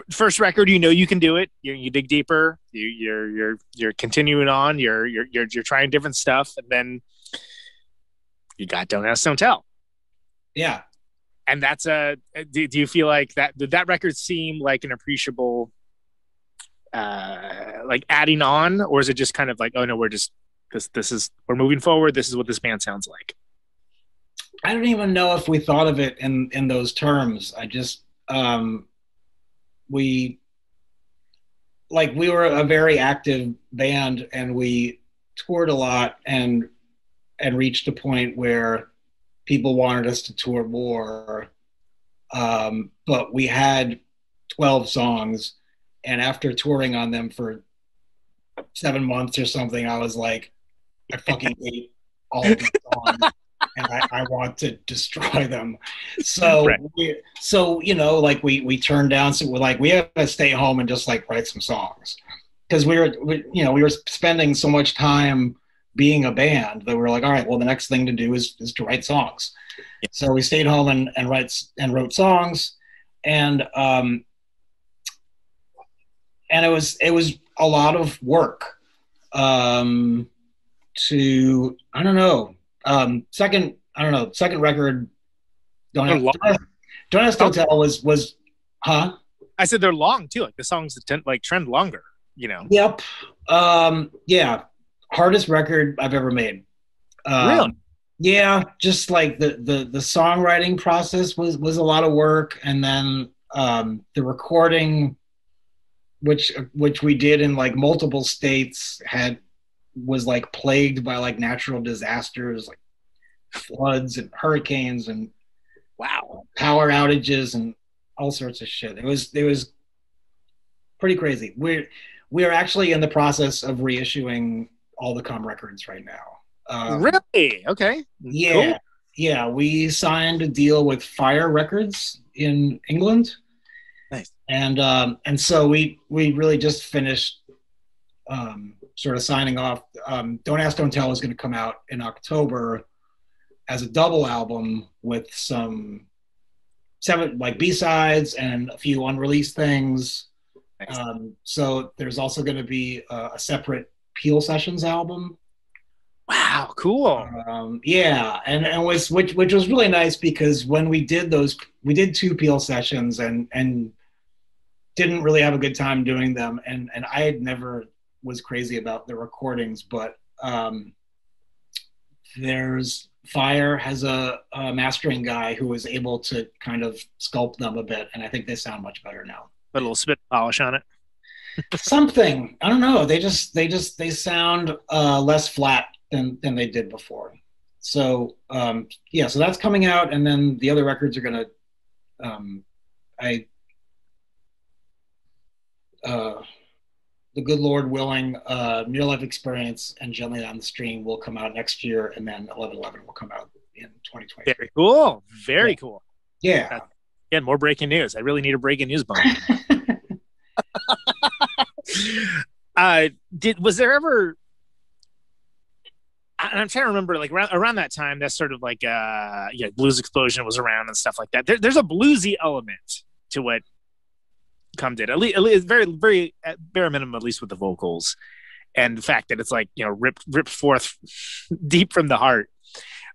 first record, you can do it. You dig deeper. You're continuing on. You're trying different stuff, and then you got Don't Ask, Don't Tell. Yeah. And that's do you feel like did that record seem like an appreciable like adding on, or is it just kind of like, oh no, we're just we're moving forward, this is what this band sounds like? I don't even know if we thought of it in those terms. I just we were a very active band, and we toured a lot and reached a point where people wanted us to tour more. But we had 12 songs, and after touring on them for 7 months or something, I was like, I fucking hate all of these songs, and I want to destroy them. So, Right. we turned down. So we're like, we have to stay home and just like write some songs, because we were spending so much time being a band that we were like, all right, well, the next thing to do is to write songs. Yeah. So we stayed home and wrote songs, and it was a lot of work. Second record, Don't Ask, Don't Tell was huh? I said they're long too. Like the songs that trend longer, you know. Yep. Yeah. Hardest record I've ever made. Really? Yeah, just like the songwriting process was a lot of work, and then the recording, which we did in like multiple states, was like plagued by like natural disasters, like floods and hurricanes and power outages and all sorts of shit. It was pretty crazy. We are actually in the process of reissuing all the Come records right now. Really? Okay. Yeah. Cool. Yeah. We signed a deal with Fire Records in England. Nice. And so we really just finished sort of signing off. Don't Ask, Don't Tell is going to come out in October as a double album with some 7 like B-sides and a few unreleased things. Nice. So there's also going to be a separate Peel Sessions album. Wow, cool. Yeah, and which was really nice, because when we did 2 Peel Sessions and didn't really have a good time doing them, and I had never was crazy about the recordings, but there's Fire has a mastering guy who was able to kind of sculpt them a bit, and I think they sound much better now. Put a little spit polish on it. Something, I don't know. They sound less flat than they did before. So yeah, so that's coming out, and then the other records are gonna the good Lord willing, Near Life Experience and Gently on the Stream will come out next year, and then 1111 will come out in 2020. Very cool. Very cool. Yeah. Again, more breaking news. I really need a breaking news bump. Was there ever? I'm trying to remember, like around that time, that's sort of like Blues Explosion was around and stuff like that. There's a bluesy element to what Come did, at least very, very at bare minimum, at least with the vocals, and the fact that it's like, ripped forth deep from the heart.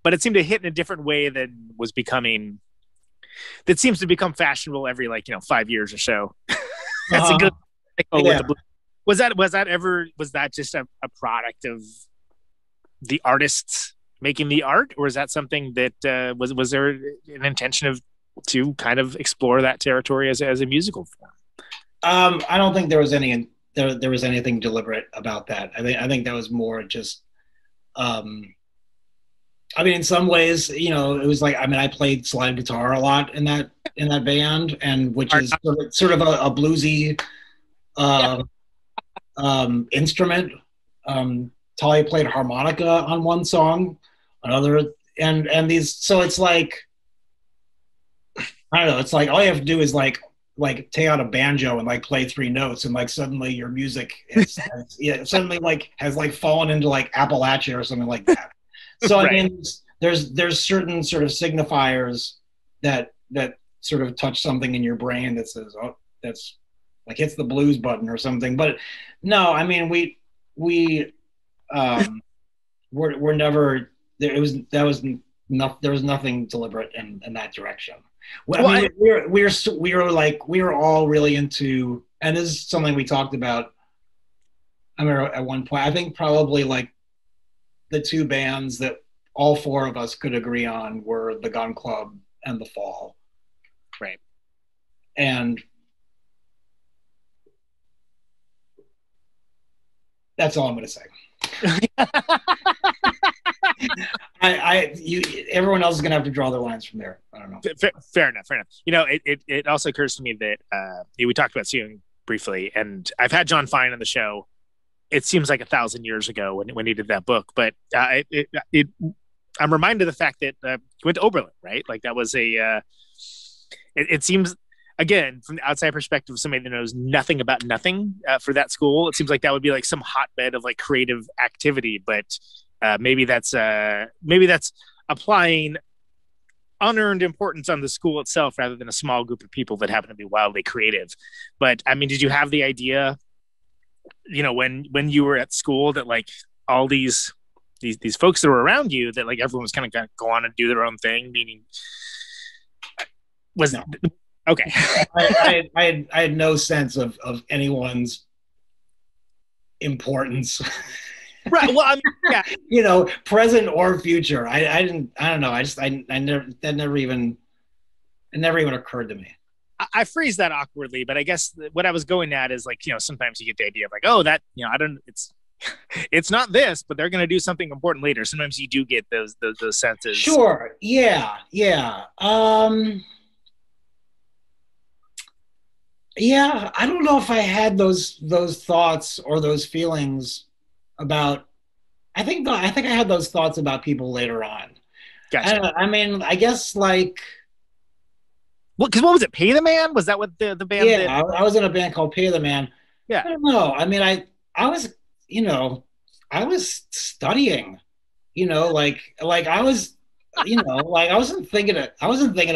But it seemed to hit in a different way that seems to become fashionable every 5 years or so. That's a good. Yeah. Was that just a product of the artists making the art, or is that something that was there an intention to kind of explore that territory as a musical form? I don't think there was anything deliberate about that. I think that was more just. In some ways, it was like, I played slide guitar a lot in that band, and which is sort of a bluesy instrument. Talia played harmonica on one song, another, and these. So it's like, I don't know. It's like all you have to do is like take out a banjo and play 3 notes, and suddenly your music has fallen into Appalachia or something like that. So right. There's certain sort of signifiers that sort of touch something in your brain that says, oh, that's hits the blues button or something. But no, we're never there. There was nothing deliberate in that direction. We were all really into, and this is something we talked about. I remember at one point, I think probably the 2 bands that all 4 of us could agree on were the Gun Club and the Fall. Right. And that's all I'm going to say. everyone else is going to have to draw their lines from there. I don't know. Fair enough. You know, it also occurs to me that we talked about Seung briefly, and I've had John Fine on the show. It seems like 1,000 years ago when he did that book, but I'm reminded of the fact that he went to Oberlin, right? Like that was it seems, again, from the outside perspective of somebody that knows nothing about nothing for that school, it seems like that would be like some hotbed of like creative activity, but maybe that's applying unearned importance on the school itself rather than a small group of people that happen to be wildly creative. But I mean, did you have the idea, you know, when you were at school, that like all these folks that were around you, that like everyone was kind of going to go on and do their own thing? Meaning, was no. Okay. I had no sense of anyone's importance. Right. Well, I mean, yeah. You know, present or future. I don't know. It never even occurred to me. I phrase that awkwardly, but I guess what I was going at is like, you know, sometimes you get the idea of like, oh, that, you know, it's not this, but they're going to do something important later. Sometimes you do get those senses. Sure. Yeah. Yeah, I don't know if I had those thoughts or those feelings about. I think I had those thoughts about people later on. Gotcha. I mean, I guess like. Well, because what was it? Pay the Man? Was that what the band? Yeah, did? I was in a band called Pay the Man. Yeah. I don't know. I mean, I was, you know, I was studying. You know, like I was, you know, like I wasn't thinking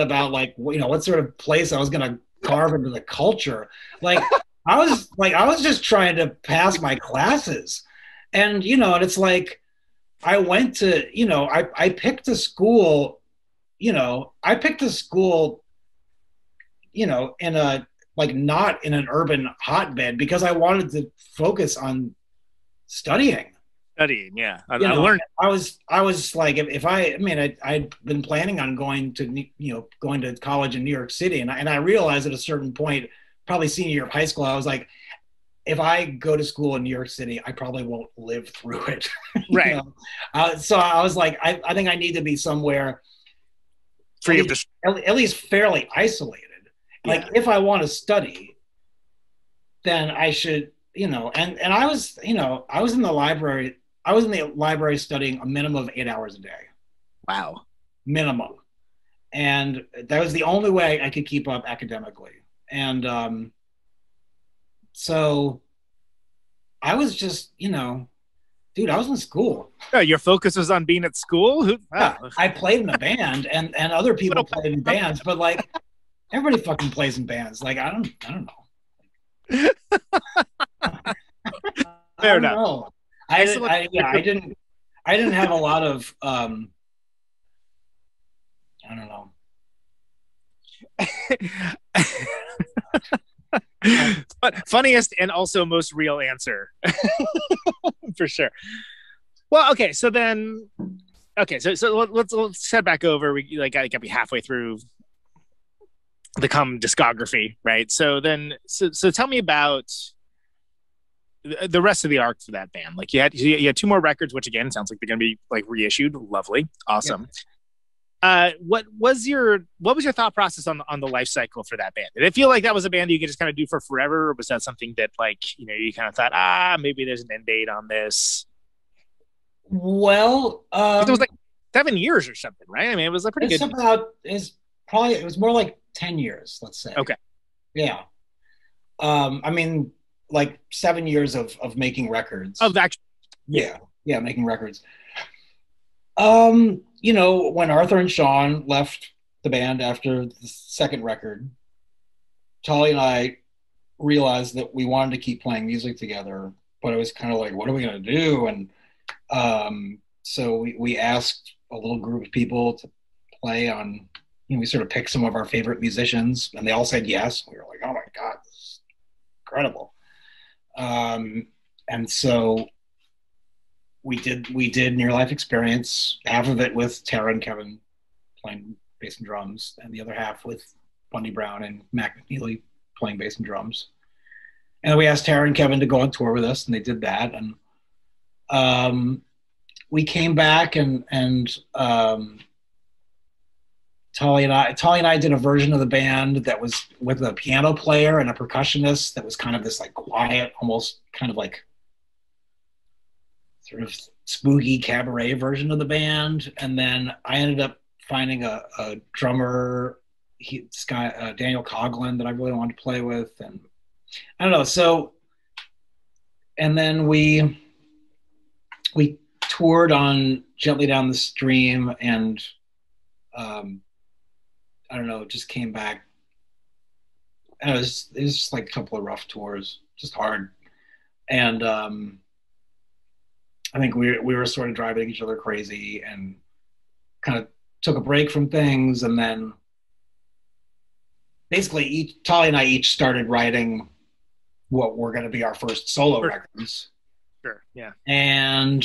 about like, you know, what sort of place I was gonna carve into the culture. Like I was just trying to pass my classes, and you know, and it's like I went to, you know, I picked a school, you know, you know, in a like not in an urban hotbed because I wanted to focus on studying. Yeah. I learned. I was like, if I'd been planning on going to college in New York City, and I realized at a certain point, probably senior year of high school, I was like, if I go to school in New York City, I probably won't live through it. Right. So I was like, I think I need to be somewhere free of at least fairly isolated. Like if I want to study, then I should, you know, and I was, you know, I was in the library studying a minimum of 8 hours a day. Wow. Minimum. And that was the only way I could keep up academically. And so I was just, you know, dude, I was in school. Yeah, your focus was on being at school? Yeah, I played in a band and other people played in bands, but like everybody fucking plays in bands. Like I don't know. Fair enough. I didn't have a lot of I don't know. But funniest and also most real answer. For sure. Well, okay, so let's head back over. We like got to be halfway through the Come discography, right? So tell me about the rest of the arc for that band. Like you had 2 more records, which again sounds like they're gonna be like reissued. Lovely, awesome. Yeah. What was your thought process on the life cycle for that band? Did it feel like that was a band you could just kind of do for forever, or was that something that like, you know, you kind of thought, maybe there's an end date on this? Well, it was like 7 years or something, right? I mean, it was a pretty good. It was more like 10 years, let's say. Okay. Yeah. I mean, like 7 years of making records. Of actually. Yeah, making records. You know, when Arthur and Sean left the band after the second record, Tali and I realized that we wanted to keep playing music together, but it was kind of like, what are we going to do? And so we asked a little group of people to play on, you know, we sort of picked some of our favorite musicians, and they all said yes. We were like, oh my God, this is incredible. And so we did Near Life Experience, half of it with Tara and Kevin playing bass and drums, and the other half with Bundy Brown and Mac McNeely playing bass and drums. And we asked Tara and Kevin to go on tour with us, and they did that. And we came back and Tolly and I did a version of the band that was with a piano player and a percussionist that was kind of this like quiet, almost kind of like sort of spooky cabaret version of the band. And then I ended up finding a drummer, Daniel Coughlin, that I really wanted to play with. And I don't know. So, and then we toured on Gently Down the Stream, and I don't know, just came back. And it was just like a couple of rough tours, just hard. And I think we were sort of driving each other crazy, and kind of took a break from things. And then basically Tolly and I each started writing what were going to be our first solo records. Sure, yeah. And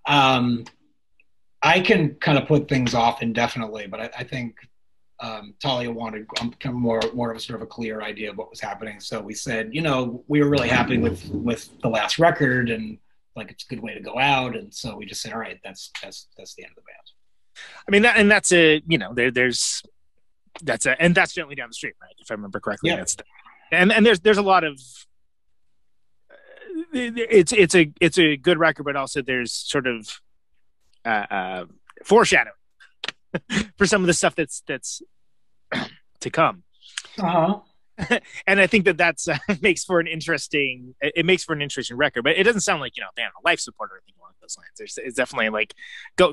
I can kind of put things off indefinitely, but I think Talia wanted more of a sort of a clear idea of what was happening. So we said, we were really happy with the last record, and like it's a good way to go out. And so we just said, all right, that's the end of the band. I mean, that's Gently Down the Street, right? If I remember correctly, yeah. And there's a lot of it's a good record, but also there's sort of foreshadowing for some of the stuff that's to come. Uh-huh. And I think that's makes for an interesting record, but it doesn't sound like band on life support or anything along those lines. It's definitely like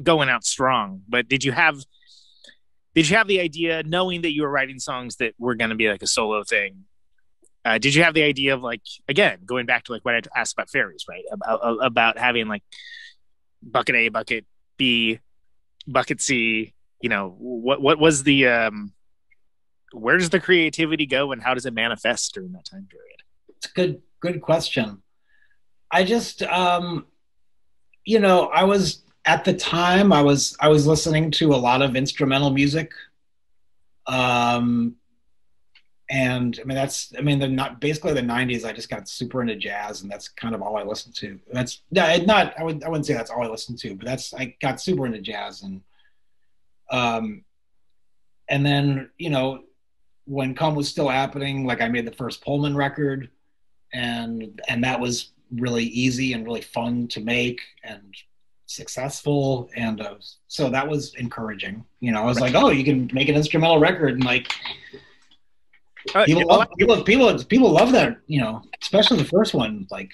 going out strong. But did you have the idea, knowing that you were writing songs that were going to be like a solo thing? Did you have the idea of, like, again, going back to like what I asked about Ferries, right? About having like bucket A, bucket B, bucket C. What was the where does the creativity go, and how does it manifest during that time period? It's a good question. I just I was at the time I was listening to a lot of instrumental music. And basically the 90s, I just got super into jazz, and that's kind of all I listened to. I wouldn't say that's all I listened to, but I got super into jazz. And then, when Come was still happening, like I made the first Pullman record, and that was really easy and really fun to make and successful. And so that was encouraging. I was like, oh, you can make an instrumental record, and like, people love that, especially the first one. Like,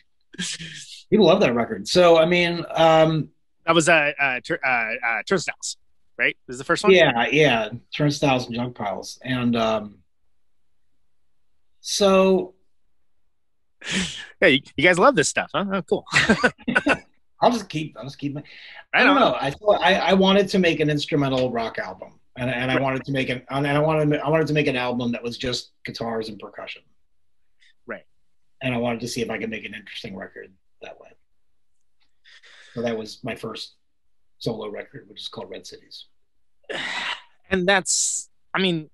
people love that record. So I mean, that was Turnstiles, right? This is the first one. Yeah, Turnstiles and Junk Piles, and so yeah, you guys love this stuff, huh? Oh, cool. I'll just keep. I don't know. I wanted to make an instrumental rock album. And I wanted to make I wanted to make an album that was just guitars and percussion. Right. And I wanted to see if I could make an interesting record that way. So that was my first solo record, which is called Red Cities. And that's, I mean,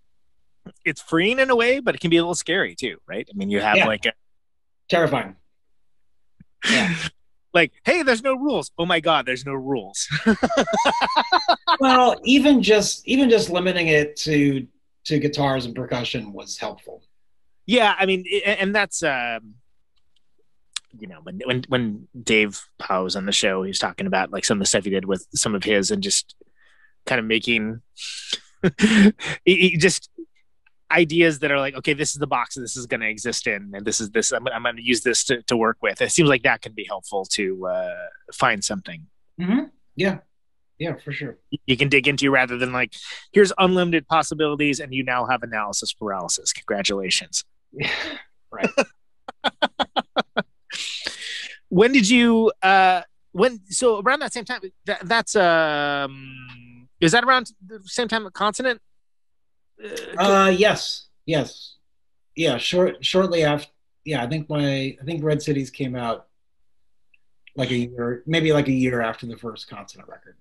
it's freeing in a way, but it can be a little scary too, right? I mean, you have terrifying. Yeah. Like, hey, there's no rules. Oh my God, there's no rules. Well, even just limiting it to guitars and percussion was helpful. Yeah, I mean, and that's when Dave Howe was on the show, he was talking about like some of the stuff he did with some of his, and just kind of making just ideas that are like, okay, this is the box that this is going to exist in, and this is this. I'm going to use this to work with. It seems like that can be helpful to find something. Mm-hmm. Yeah, for sure. You can dig into, rather than like, here's unlimited possibilities, and you now have analysis paralysis. Congratulations. Yeah, right. When did you? So around that same time, that's is that around the same time at Consonant? Yes. Yeah, shortly after. Yeah, I think Red Cities came out like a year after the first Consonant record.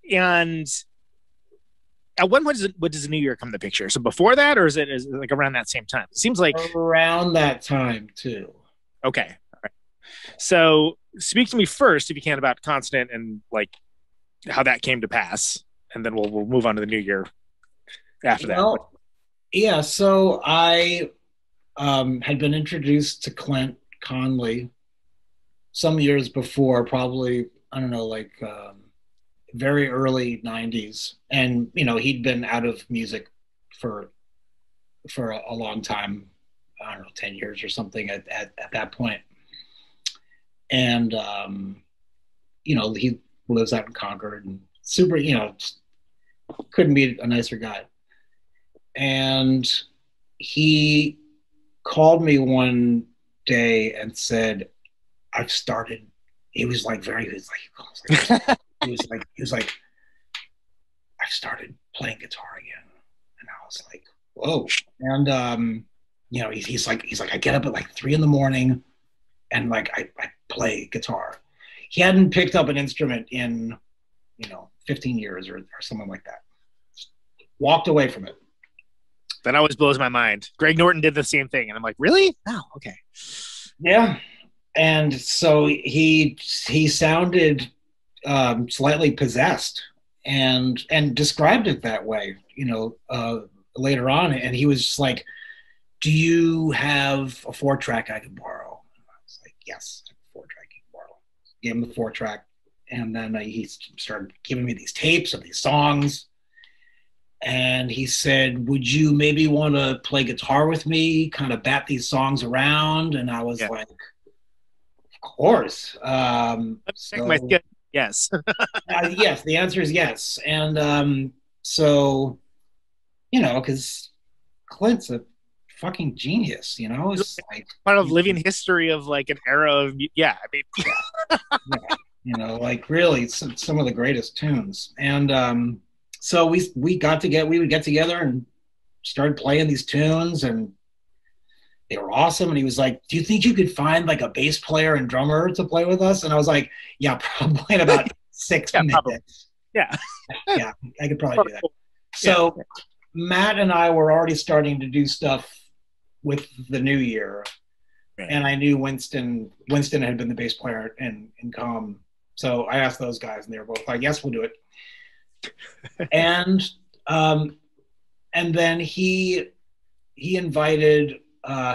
And at what does the new year come in the picture? So before that, or is it like around that same time? It seems like around that time too. Okay, all right. So speak to me first, if you can, about Consonant and like how that came to pass, and then we'll move on to the new year after that? Well, yeah, so I had been introduced to Clint Conley some years before, probably, I don't know, like very early 90s. And, he'd been out of music for a long time, I don't know, 10 years or something at that point. And, he lives out in Concord and super, couldn't be a nicer guy. And he called me one day and said, I've started. He was like, I've started playing guitar again. And I was like, whoa. And, he's like, I get up at like 3 a.m. and like, I play guitar. He hadn't picked up an instrument in, 15 years or something like that. Walked away from it. That always blows my mind. Greg Norton did the same thing. And I'm like, really? Oh, okay. Yeah. And so he sounded slightly possessed and described it that way, later on. And he was just like, do you have a 4-track I could borrow? And I was like, yes, I have a 4-track you can borrow. Gave him the 4-track. And then he started giving me these tapes of these songs. And he said, would you maybe want to play guitar with me, kind of bat these songs around? And I was like, of course. Yes. Yes, the answer is yes. And so, because Clint's a fucking genius, It's like part of living history of like an era of, yeah. Like really some of the greatest tunes. And so we would get together and started playing these tunes, and they were awesome. And he was like, do you think you could find like a bass player and drummer to play with us? And I was like, yeah, probably in about 6 minutes. Probably. Yeah. Yeah, I could probably do that. So Matt and I were already starting to do stuff with the new year. Right. And I knew Winston had been the bass player in Come. So I asked those guys, and they were both like, yes, we'll do it. And then he invited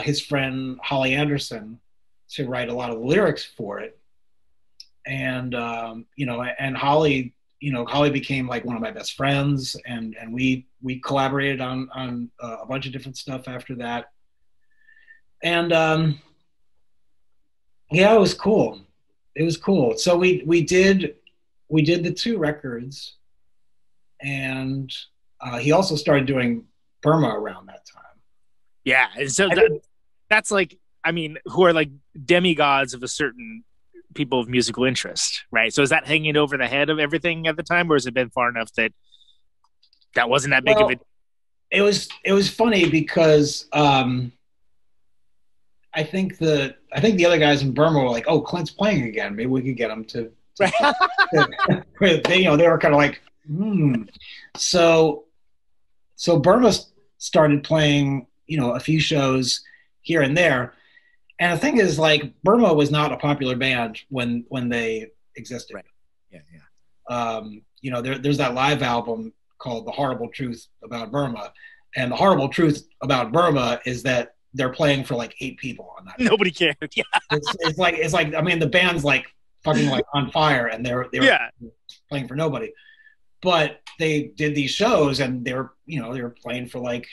his friend Holly Anderson to write a lot of the lyrics for it. And and Holly became like one of my best friends, and we collaborated on a bunch of different stuff after that. And it was cool. It was cool. So we did the 2 records. And he also started doing Burma around that time. Yeah. And so that's like, I mean, who are like demigods of a certain people of musical interest, right? So is that hanging over the head of everything at the time, or has it been far enough that wasn't that big of a... It was funny because I think the other guys in Burma were like, oh, Clint's playing again. Maybe we could get him to they were kind of like, So Burma started playing, a few shows here and there. And the thing is, like, Burma was not a popular band when they existed. Right. Yeah. There's that live album called The Horrible Truth About Burma. And the horrible truth about Burma is that they're playing for like 8 people on that. Nobody cared. Yeah. It's like, I mean, the band's like fucking like on fire, and they were playing for nobody. But they did these shows, and they were playing for like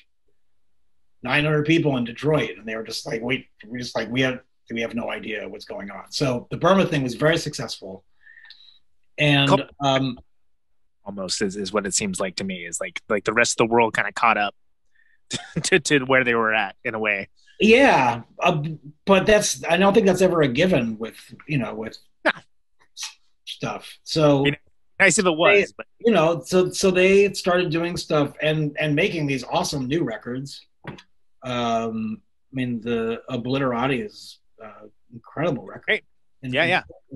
900 people in Detroit, and they were just like, we have no idea what's going on. So the Burma thing was very successful, and almost is what it seems like to me, is like the rest of the world kind of caught up to where they were at in a way. Yeah, but I don't think that's ever a given with stuff. So. Nice if it was, but so they started doing stuff and making these awesome new records. I mean, the Obliterati is incredible record. Great. In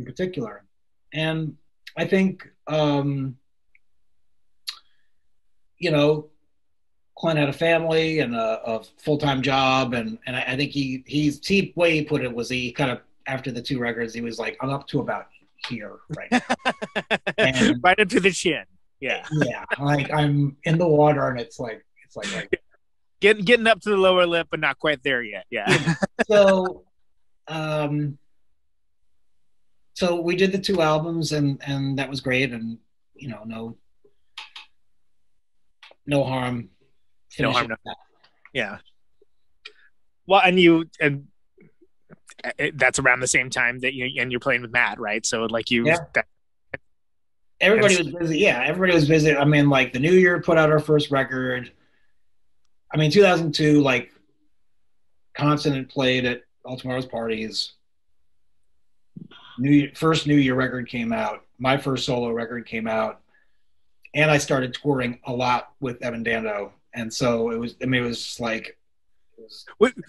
particular, and I think Clint had a family and a full-time job, and I think the way he put it was, he kind of, after the 2 records, he was like, I'm up to about here right now. Right into the chin. Yeah. Yeah. Like, I'm in the water, and it's It's like getting up to the lower lip, but not quite there yet. Yeah. So, so we did the 2 albums, and that was great, and no harm. No harm. Yeah. Well, and that's around the same time that you're playing with Matt, right? So like everybody was busy. Yeah, everybody was busy. I mean, like the New Year put out our first record. I mean, 2002, like Consonant played at All Tomorrow's Parties. First New Year record came out. My first solo record came out, and I started touring a lot with Evan Dando, and so it was. I mean, it was just like.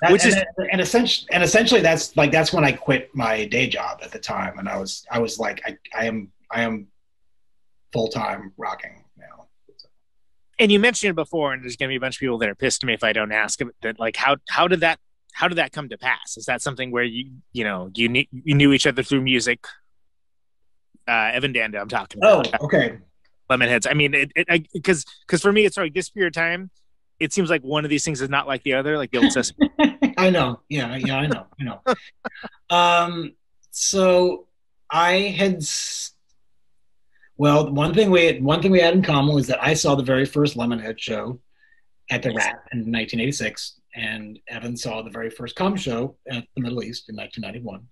Essentially that's when I quit my day job at the time, and I was like I am full-time rocking now. And you mentioned it before, and there's gonna be a bunch of people that are pissed at me if I don't ask that. Like how did that come to pass? Is that something where you knew each other through music? Evan Dando, I'm talking about. Oh, okay. Lemonheads. I mean, because for me, it's like this period of time. It seems like one of these things is not like the other, like the old Sesame. I know. Yeah, I know. So I had, one thing we had in common was that I saw the very first Lemonhead show at the Rat in 1986, and Evan saw the very first Come show at the Middle East in 1991.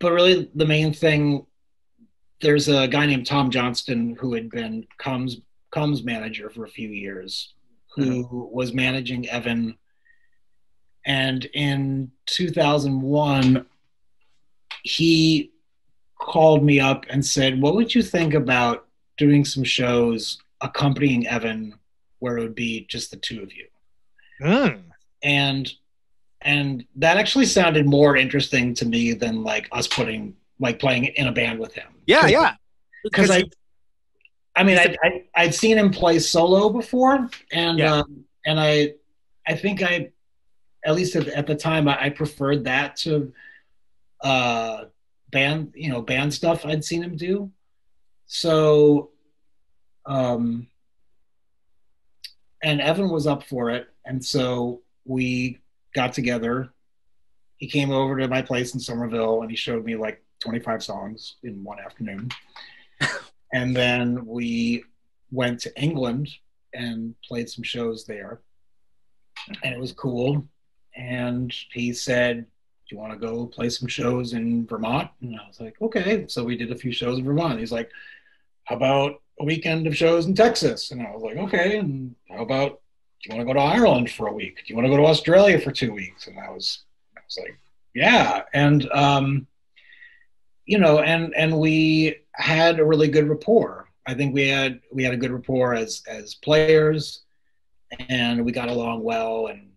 But really, the main thing, there's a guy named Tom Johnston who had been Come's manager for a few years, who was managing Evan. And in 2001, he called me up and said, what would you think about doing some shows accompanying Evan where it would be just the 2 of you? And that actually sounded more interesting to me than like us playing in a band with him. Yeah. Because I'd seen him play solo before, and I think at least at the time I preferred that to band stuff I'd seen him do. So, and Evan was up for it, and so we got together. He came over to my place in Somerville, and he showed me like 25 songs in one afternoon. And then we went to England and played some shows there. And it was cool. And he said, do you want to go play some shows in Vermont? And I was like, okay. So we did a few shows in Vermont. He's like, how about a weekend of shows in Texas? And I was like, okay. And how about, do you want to go to Ireland for a week? Do you want to go to Australia for 2 weeks? And I was like, yeah. And, and we had a really good rapport. I think we had a good rapport as players, and we got along well, and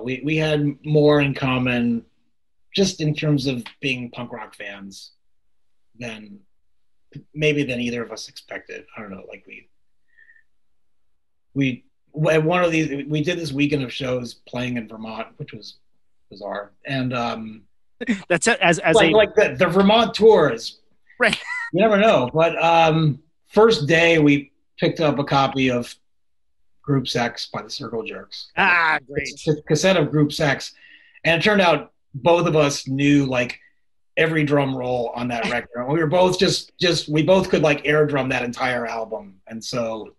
we had more in common just in terms of being punk rock fans than either of us expected. I don't know, like we at one of these, we did this weekend of shows playing in Vermont, which was bizarre. And that's as the Vermont tours, right? You never know. But first day we picked up a copy of Group Sex by the Circle Jerks. Great. It's a cassette of Group Sex, and it turned out both of us knew like every drum roll on that record. We were both we both could like air drum that entire album, and so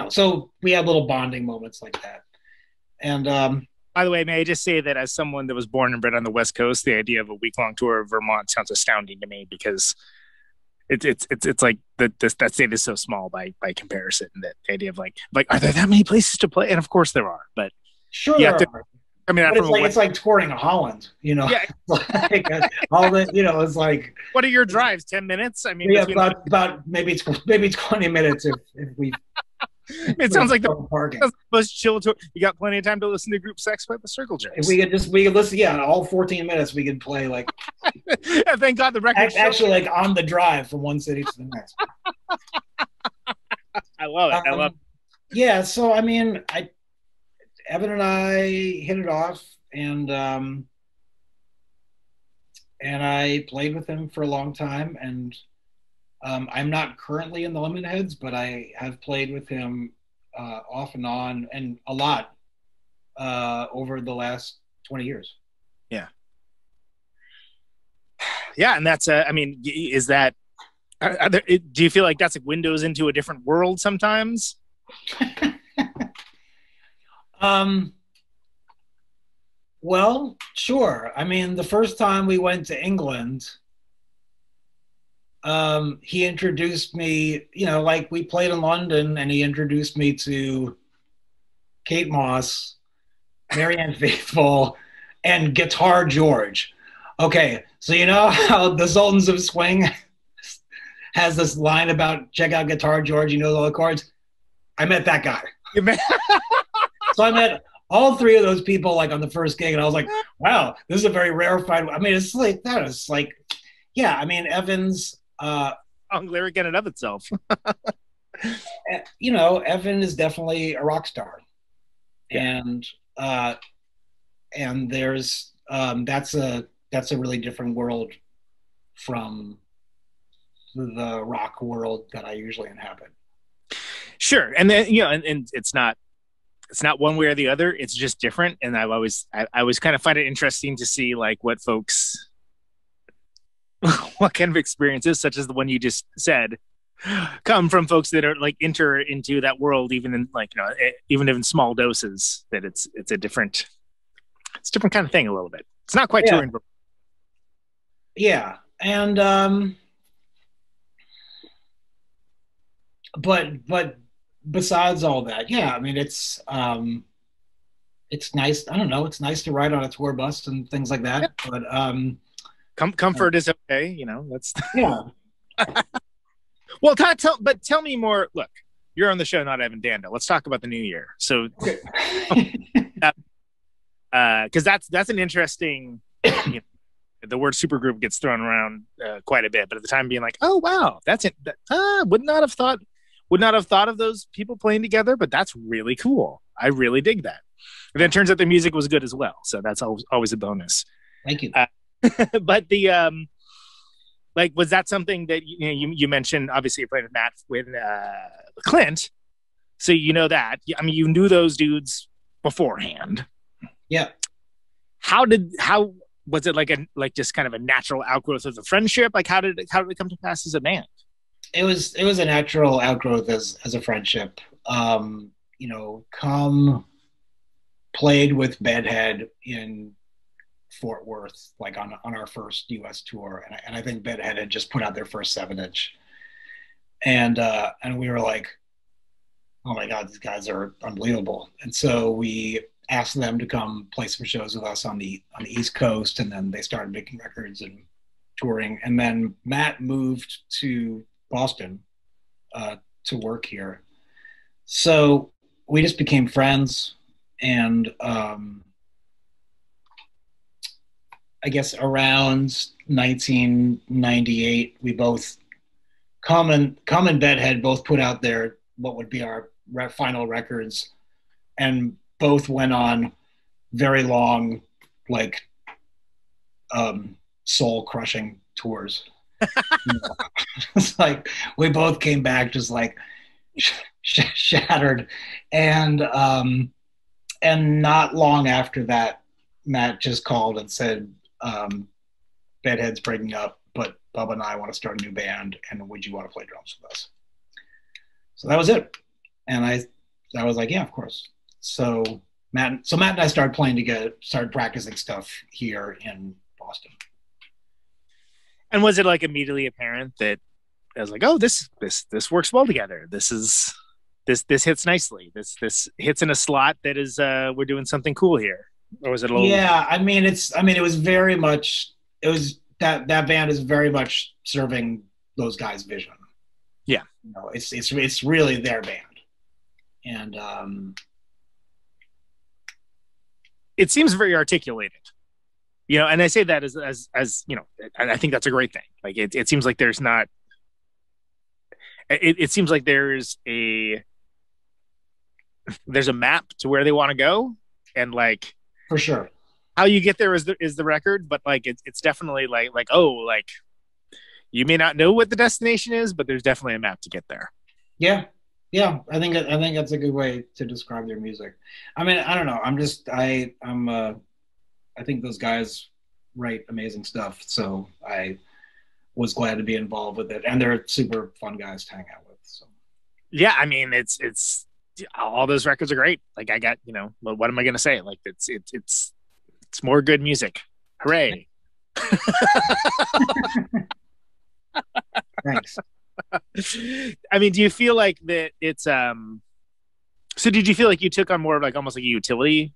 so we had little bonding moments like that. And by the way, may I just say that as someone that was born and bred on the West Coast, the idea of a week-long tour of Vermont sounds astounding to me, because it's like that state is so small by comparison, that the idea of like are there that many places to play? And of course there are, but sure there are. I mean, it's like touring Holland, Yeah. Like, all the, it's like. What are your drives? 10 minutes? I mean, yeah, about maybe it's 20 minutes if we. It sounds like the most chill tour. You got plenty of time to listen to Group Sex by the Circle Jerks. If we could listen, all 14 minutes we could play like. Yeah, thank God the record. Actually, like on the drive from one city to the next. I love it. I love it. Yeah, so I mean, Evan and I hit it off, and I played with him for a long time, and I'm not currently in the Lemonheads, but I have played with him off and on and a lot over the last 20 years. Yeah. Yeah, and that's I mean, is that do you feel like that's like windows into a different world sometimes? Well, sure. I mean, the first time we went to England, he introduced me, like we played in London, and he introduced me to Kate Moss, Marianne Faithfull, and Guitar George. Okay, so you know how the Sultans of Swing has this line about check out Guitar George, he knows all the chords? I met that guy. So I met all three of those people like on the first gig, and I was like, wow, this is a very rarefied. I mean, it's like that. It's like, yeah, I mean, Evan's lyric in and of itself. Evan is definitely a rock star. Yeah. And there's that's a really different world from the rock world that I usually inhabit. Sure. And then, and it's not one way or the other. It's just different. And I always kind of find it interesting to see like what folks, what kind of experiences, such as the one you just said, come from folks that are like enter into that world, even in like, even in small doses, that it's a different kind of thing a little bit. It's not quite true. Yeah. And, but besides all that, yeah, I mean, it's nice. I don't know. It's nice to ride on a tour bus and things like that. Yeah. But comfort is okay. That's yeah. Well, tell me more. Look, you're on the show, not Evan Dando. Let's talk about the new year. So, because that's an interesting. The word supergroup gets thrown around quite a bit, but at the time, being like, oh wow, that's it. Would not have thought of those people playing together, but that's really cool. I really dig that. And then it turns out the music was good as well, so that's always a bonus. Thank you. But the was that something that you mentioned? Obviously, you're playing with Clint, so that. I mean, you knew those dudes beforehand. Yeah. How was it like just kind of a natural outgrowth of the friendship? Like how did it come to pass as a band? It was a natural outgrowth as a friendship. Come played with Bedhead in Fort Worth, like on our first US tour, and I think Bedhead had just put out their first 7-inch, and we were like, oh my god, these guys are unbelievable. And so we asked them to come play some shows with us on the East Coast, and then they started making records and touring. And then Matt moved to Boston to work here, so we just became friends. And I guess around 1998, we both Come and Bedhead both put out their what would be our final records, and both went on very long, like soul-crushing tours. It's like we both came back just like shattered, and not long after that, Matt just called and said, Bedhead's breaking up, but Bubba and I want to start a new band, and would you want to play drums with us? So that was it. And I was like, yeah, of course. So Matt and I started playing together, started practicing stuff here in Boston. And was it like immediately apparent that I was like, oh, this works well together. This hits nicely. This hits in a slot that is we're doing something cool here. Or was it a little? Yeah, it was very much. It was that band is very much serving those guys' vision. Yeah, it's really their band, and it seems very articulated. And I say that as I think that's a great thing. Like it seems like there's not. It seems like there's a map to where they want to go, and like for sure how you get there is the record, but like it's definitely like You may not know what the destination is, but there's definitely a map to get there. Yeah. I think that's a good way to describe their music. I mean, I don't know. I think those guys write amazing stuff. So I was glad to be involved with it, and they're super fun guys to hang out with. So yeah, I mean, it's all those records are great. Like I got, what am I going to say? Like it's more good music. Hooray. Thanks. I mean, do you feel like that it's so did you feel like you took on more of like almost like a utility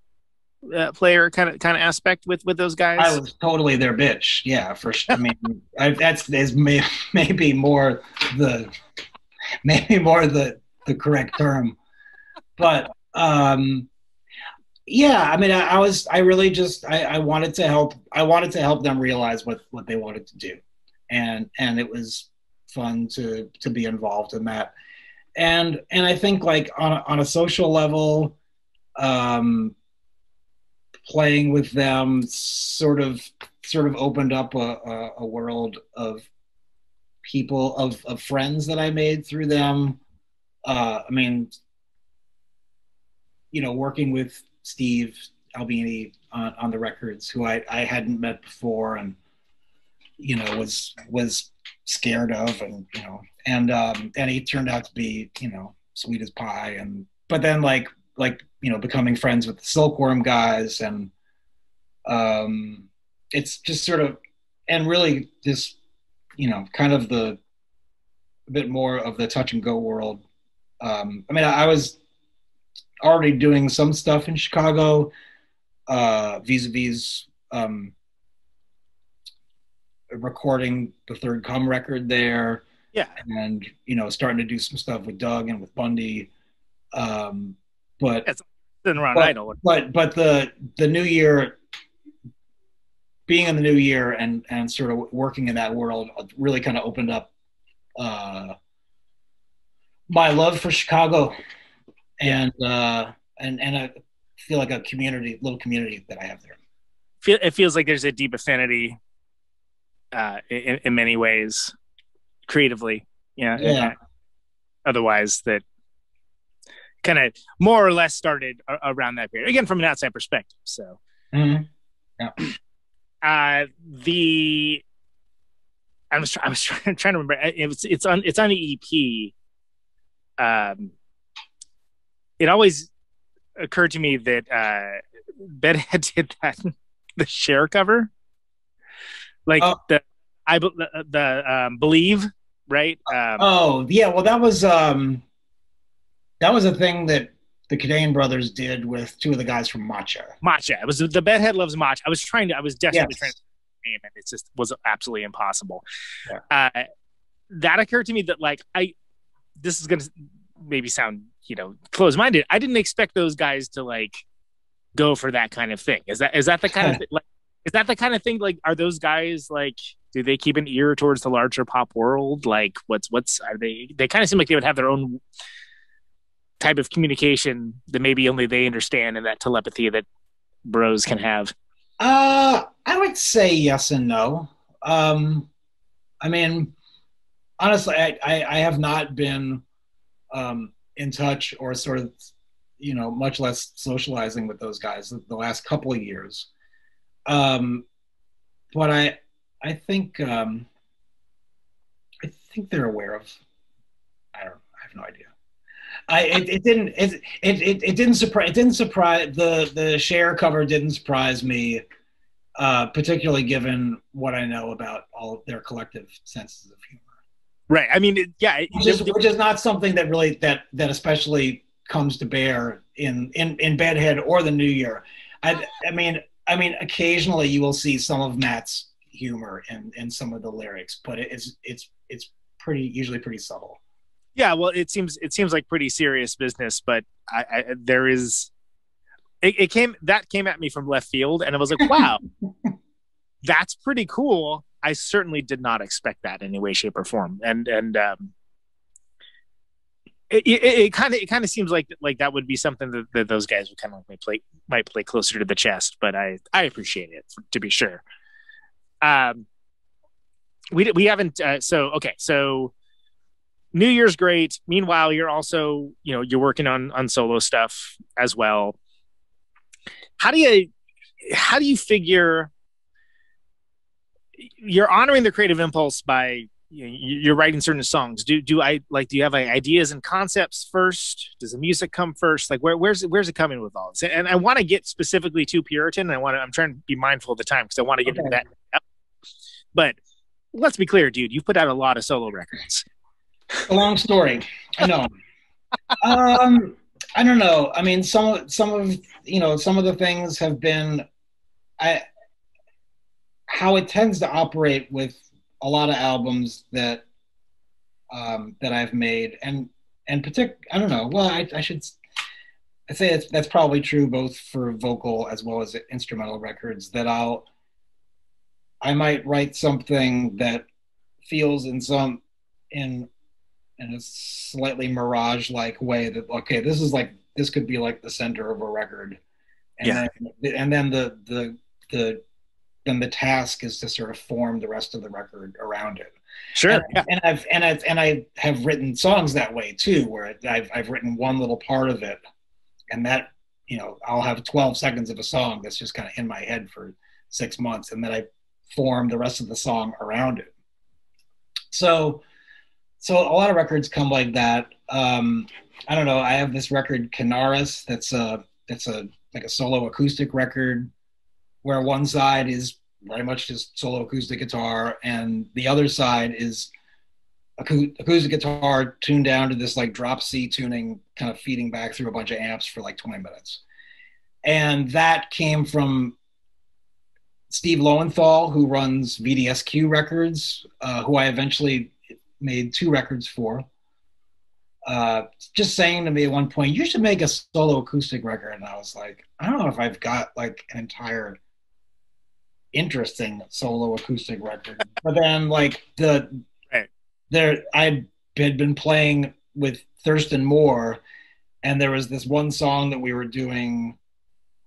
player kind of aspect with those guys? I was totally their bitch. Yeah, for sure. I mean, that's maybe more the correct term. But yeah, I mean, I wanted to help them realize what they wanted to do, and it was fun to be involved in that, and I think like on a social level, playing with them sort of opened up a world of people, of friends that I made through them. I mean, working with Steve Albini on the records, who I hadn't met before, and was scared of, and he turned out to be sweet as pie, but then like becoming friends with the Silkworm guys, and it's just sort of, and really just kind of a bit more of the touch and go world. I mean, I was already doing some stuff in Chicago, vis-a-vis recording the Third Come record there. Yeah. And, starting to do some stuff with Doug and with Bundy. But Idol. But the new year, being in the new year and sort of working in that world really kind of opened up my love for Chicago, and I feel like little community that I have there. It feels like there's a deep affinity in many ways, creatively. Yeah. Otherwise, that kind of more or less started around that period. Again, from an outside perspective. So, mm-hmm. Yeah. I was trying to remember. It's on the EP. It always occurred to me that Bedhead did the Cher cover, like the Believe, right? Oh yeah, well that was a thing that the Codeine brothers did with two of the guys from Matcha. It was the Bedhead Loves Matcha. I was desperately trying to name it. It just was absolutely impossible. Yeah. That occurred to me that this is going to maybe sound, close-minded. I didn't expect those guys to go for that kind of thing. Is that the kind of is that the kind of thing? Are those guys do they keep an ear towards the larger pop world? What's are they? They kind of seem like they would have their own type of communication that maybe only they understand, and that telepathy that bros can have. I would say yes and no. I mean, honestly, I have not been in touch or sort of, much less socializing with those guys the last couple of years. But I think they're aware of. I have no idea. It didn't surprise the Cher cover didn't surprise me, particularly given what I know about all of their collective senses of humor. Right. I mean, which is not something that really that especially comes to bear in Bedhead or the New Year. I mean, occasionally you will see some of Matt's humor in some of the lyrics, but it's usually pretty subtle. Yeah, well, it seems like pretty serious business, but it came at me from left field, and I was like, wow, that's pretty cool. I certainly did not expect that in any way, shape, or form, and it kind of seems like that would be something that those guys would kind of might play closer to the chest, but I appreciate it to be sure. we haven't. So New Year's great. Meanwhile, you're also, you're working on solo stuff as well. How do you figure you're honoring the creative impulse by you're writing certain songs? Do you have ideas and concepts first? Does the music come first? Like where's it coming with all this? And I want to get specifically to Puritan. I'm trying to be mindful of the time because I want to get into that. But let's be clear, dude. You've put out a lot of solo records. A long story. I know. I don't know. I mean, some of the things have been how it tends to operate with a lot of albums that I've made, and I don't know. Well, I should say that's probably true both for vocal as well as instrumental records. That I might write something that feels in a slightly mirage-like way that, okay, this could be like the center of a record, and then the task is to sort of form the rest of the record around it. Sure. And I have written songs that way too, where I've written one little part of it, and that, I'll have 12 seconds of a song that's just kind of in my head for 6 months, and then I form the rest of the song around it. So a lot of records come like that. I don't know. I have this record Canaris that's like a solo acoustic record, where one side is very much just solo acoustic guitar, and the other side is acoustic guitar tuned down to this like drop C tuning, kind of feeding back through a bunch of amps for like 20 minutes. And that came from Steve Lowenthal, who runs VDSQ Records, who I eventually made 2 records for. Just saying to me at one point, you should make a solo acoustic record. And I was like, I don't know if I've got like an entire interesting solo acoustic record. But then like I had been playing with Thurston Moore, and there was this one song that we were doing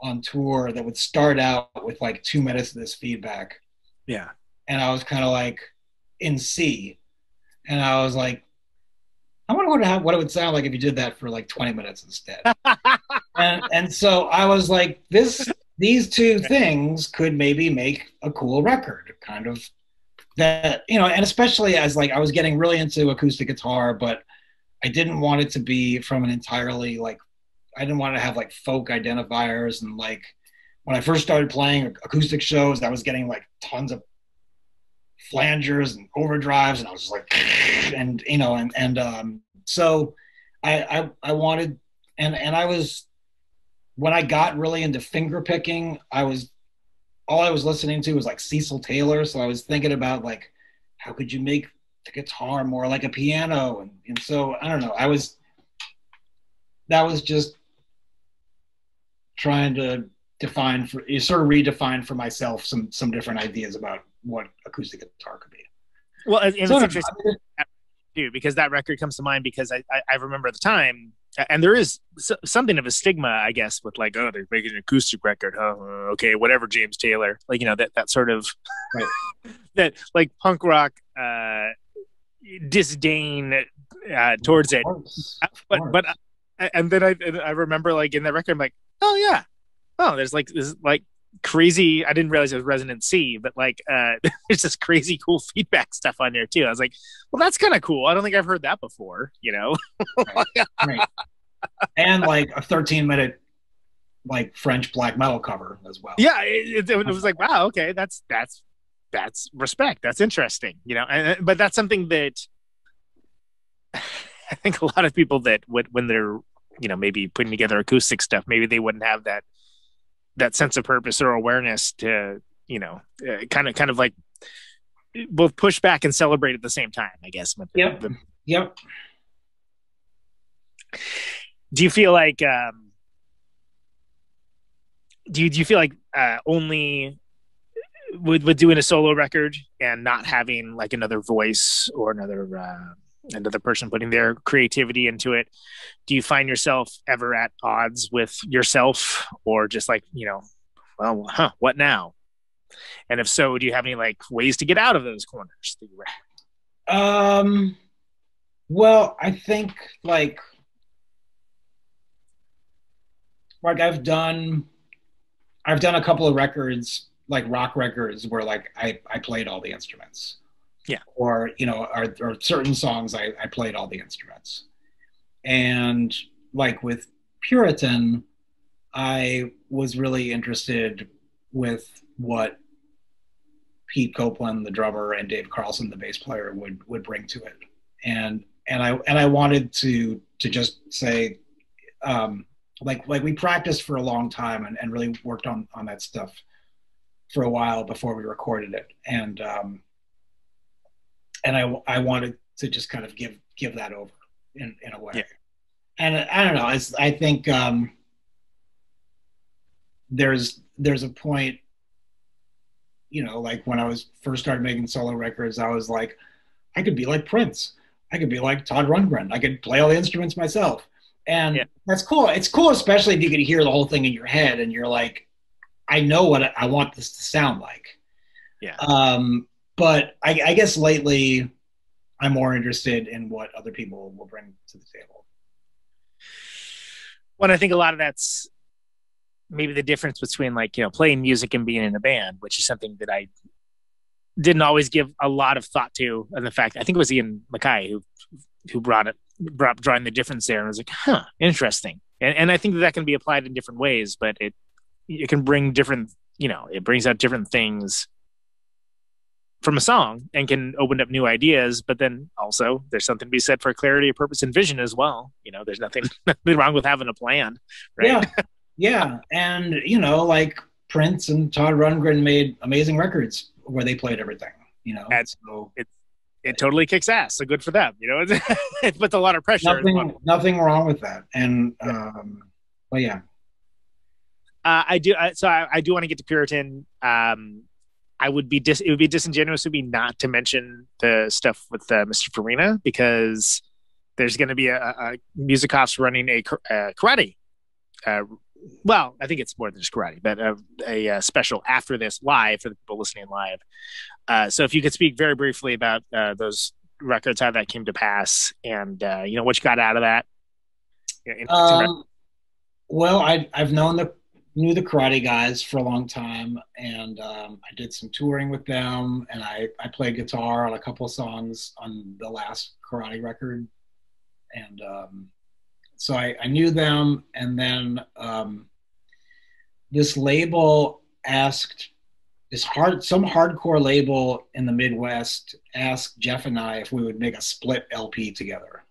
on tour that would start out with like 2 minutes of this feedback. Yeah. And I was kind of like in C. And I was like, I wonder what it would sound like if you did that for like 20 minutes instead. and so I was like, these two things could maybe make a cool record, kind of that, and especially as like I was getting really into acoustic guitar, but I didn't want it to be from an entirely like, I didn't want to have like folk identifiers. And like when I first started playing acoustic shows, I was getting like tons of flangers and overdrives, and I was just like, so I wanted, and I was, when I got really into finger picking, all I was listening to was like Cecil Taylor. So I was thinking about like, how could you make the guitar more like a piano? And so, I don't know, that was just trying to redefine for myself some different ideas about what acoustic guitar could be. Well, and it's interesting too, because that record comes to mind because I remember at the time, and there is something of a stigma, I guess, with like, oh, they're making an acoustic record, huh? Okay, whatever, James Taylor, like, that sort of that like punk rock disdain towards it. But and then I remember like in that record, I'm like, oh yeah, there's like this like crazy, I didn't realize it was Resonant C, but like there's this crazy cool feedback stuff on there too. I was like, well, that's kind of cool. I don't think I've heard that before, right. And like a 13-minute like French black metal cover as well. Yeah, it was like, wow, okay, that's respect. That's interesting, but that's something that I think a lot of people that when they're maybe putting together acoustic stuff, maybe they wouldn't have that sense of purpose or awareness to, kind of like both push back and celebrate at the same time, I guess. Yep. Do you feel like, do you feel like only with doing a solo record and not having like another voice or another person putting their creativity into it, do you find yourself ever at odds with yourself, or just like, what now? And if so, do you have any like ways to get out of those corners that you were Well, I think like I've done a couple of records, like rock records, where like I played all the instruments. Yeah. Or, you know, or certain songs I played all the instruments. And like with Puritan, I was really interested with what Pete Copeland, the drummer, and Dave Carlson, the bass player, would bring to it. And I wanted to just say, like we practiced for a long time and really worked on that stuff for a while before we recorded it. And I wanted to just kind of give that over in a way. Yeah. And I don't know, I think there's a point, you know, like when I was first started making solo records, I was like, I could be like Prince. I could be like Todd Rundgren. I could play all the instruments myself. And that's cool. It's cool, especially if you could hear the whole thing in your head and you're like, I know what I want this to sound like. Yeah. But I guess lately I'm more interested in what other people will bring to the table. Well, I think a lot of that's maybe the difference between like, you know, playing music and being in a band, which is something that I didn't always give a lot of thought to. And the fact, I think it was Ian MacKay who brought drawing the difference there. And I was like, interesting. And I think that can be applied in different ways, but it can bring different, you know, it brings out different things from a song and can open up new ideas. But then also there's something to be said for clarity of purpose and vision as well. You know, there's nothing wrong with having a plan. Right? Yeah. Yeah. And, you know, like Prince and Todd Rundgren made amazing records where they played everything, you know. So it totally kicks ass. So good for them. You know, it puts a lot of pressure. Nothing wrong with that. And, but yeah. I do want to get to Puritan. It would be disingenuous of me not to mention the stuff with Mr. Farina, because there's going to be a music ops running a karate. Well, I think it's more than just karate, but a special after this live for the people listening live. So if you could speak very briefly about those records, how that came to pass, and you know, what you got out of that. Well, I've knew the karate guys for a long time, and I did some touring with them, and I played guitar on a couple of songs on the last karate record. And so I knew them, and then this label asked, some hardcore label in the Midwest asked Jeff and I if we would make a split LP together,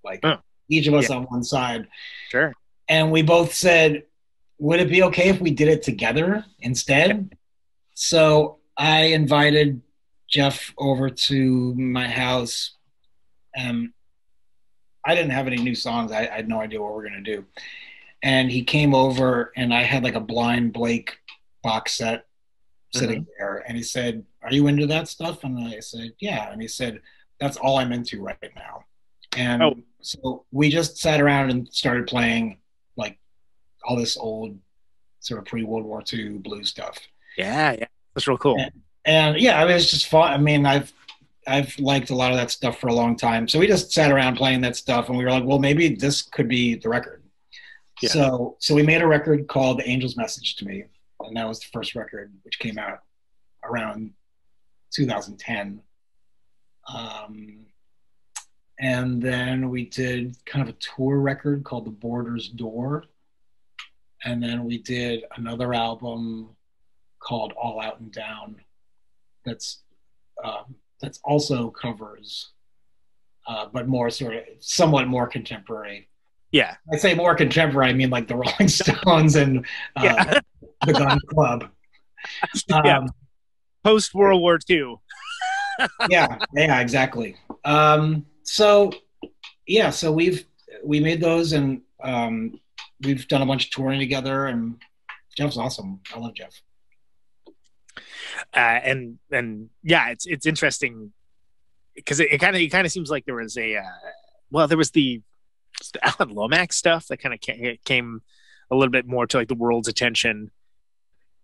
like each of us on one side. Sure. And we both said, would it be okay if we did it together instead? So I invited Jeff over to my house. I didn't have any new songs. I had no idea what we were going to do. And he came over, and I had like a Blind Blake box set sitting there. And he said, are you into that stuff? And I said, yeah. And he said, that's all I'm into right now. And so we just sat around and started playing like all this old sort of pre-World War II blues stuff. Yeah. That's real cool. And yeah, I mean, it's just fun. I mean, I've liked a lot of that stuff for a long time. So we just sat around playing that stuff, and we were like, well, maybe this could be the record. Yeah. So we made a record called The Angel's Message to Me. And that was the first record, which came out around 2010. And then we did kind of a tour record called The Border's Door. And then we did another album called All Out and Down. That's also covers, but more sort of somewhat more contemporary. Yeah. I say more contemporary, I mean like the Rolling Stones and the Gun Club. Post World War II. yeah, exactly. So we made those, and we've done a bunch of touring together, and Jeff's awesome. I love Jeff. And yeah, it's interesting because it kind of seems like there was there was the Alan Lomax stuff that kind of came a little bit more to like the world's attention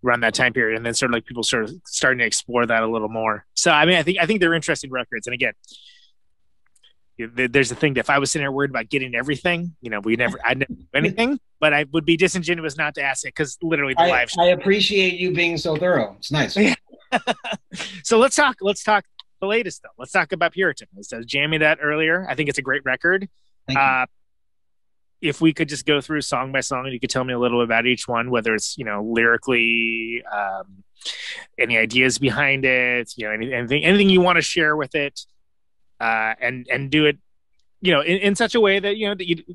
around that time period, and then sort of like people sort of starting to explore that a little more. So I mean, I think they're interesting records. And again, there's the thing that if I was sitting there worried about getting everything, I'd never do anything, but I would be disingenuous not to ask it, because literally the live show. I appreciate you being so thorough. It's nice. So let's talk the latest though. Let's talk about Puritan. I was jamming that earlier. I think it's a great record. Thank you. If we could just go through song by song and you could tell me a little bit about each one, whether it's, lyrically, any ideas behind it, anything you want to share with it, and do it, in such a way that, it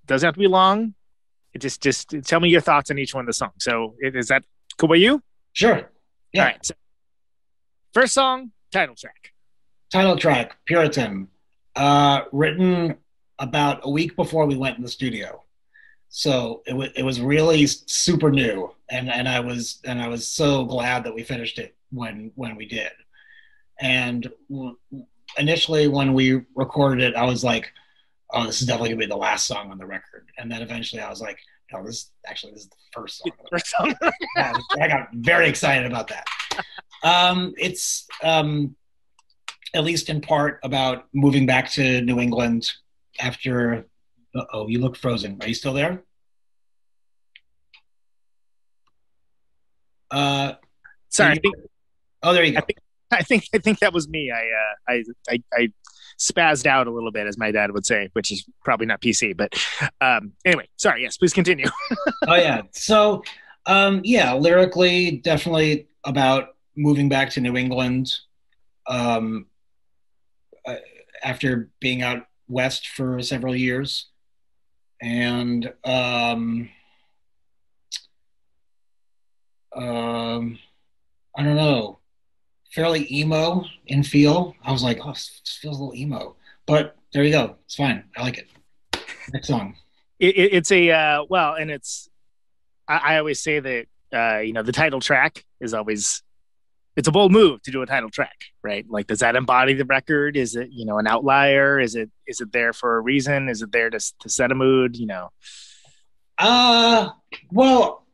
doesn't have to be long. It just tell me your thoughts on each one of the songs. So is that cool by you? Sure. Yeah. All right. So first song, title track, Puritan, written about a week before we went in the studio. So it was really super new. And I was so glad that we finished it when we did. And initially when we recorded it, I was like, oh, this is definitely gonna be the last song on the record. And then eventually I was like, no, this is the first song. Yeah, I got very excited about that. It's at least in part about moving back to New England after. Uh-oh, you look frozen. Are you still there? Sorry. There you go. I think that was me. I spazzed out a little bit, as my dad would say, which is probably not PC. But anyway, sorry. Yes, please continue. Oh yeah. So lyrically, definitely about moving back to New England after being out west for several years, and I don't know, fairly emo in feel. I was like, oh, this feels a little emo, but there you go. It's fine. I like it. Next song. It's a and it's. I always say that the title track is always. It's a bold move to do a title track, right? Like, does that embody the record? Is it, an outlier? Is it there for a reason? Is it there to set a mood? Well,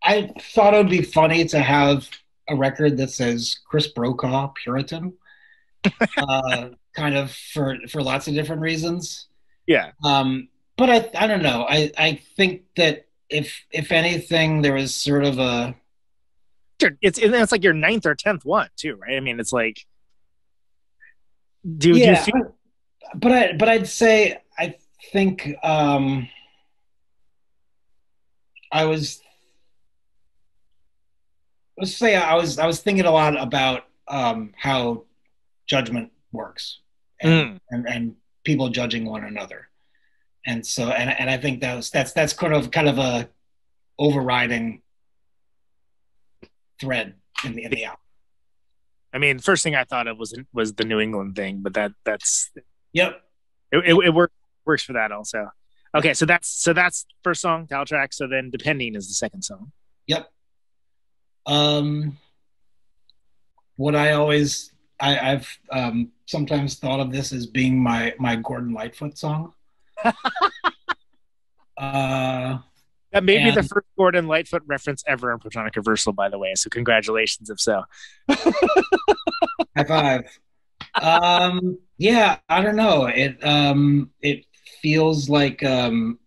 I thought it would be funny to have a record that says Chris Brokaw, Puritan, kind of for lots of different reasons. Yeah. But I don't know. I think that if anything, there was sort of a. It's like your 9th or 10th one too, right? I mean, it's like, do you feel? But I'd say I think I was thinking a lot about how judgment works and people judging one another, and so and I think that's kind of a overriding thread in the album. I mean, first thing I thought of was the New England thing, but that's yep. It works for that also. Okay, so that's first song, title track. So then Depending is the second song. Yep. What I've sometimes thought of this as being my Gordon Lightfoot song. That may be the first Gordon Lightfoot reference ever in Protonic Reversal, by the way. So congratulations, if so. High five. Yeah, I don't know. It feels like I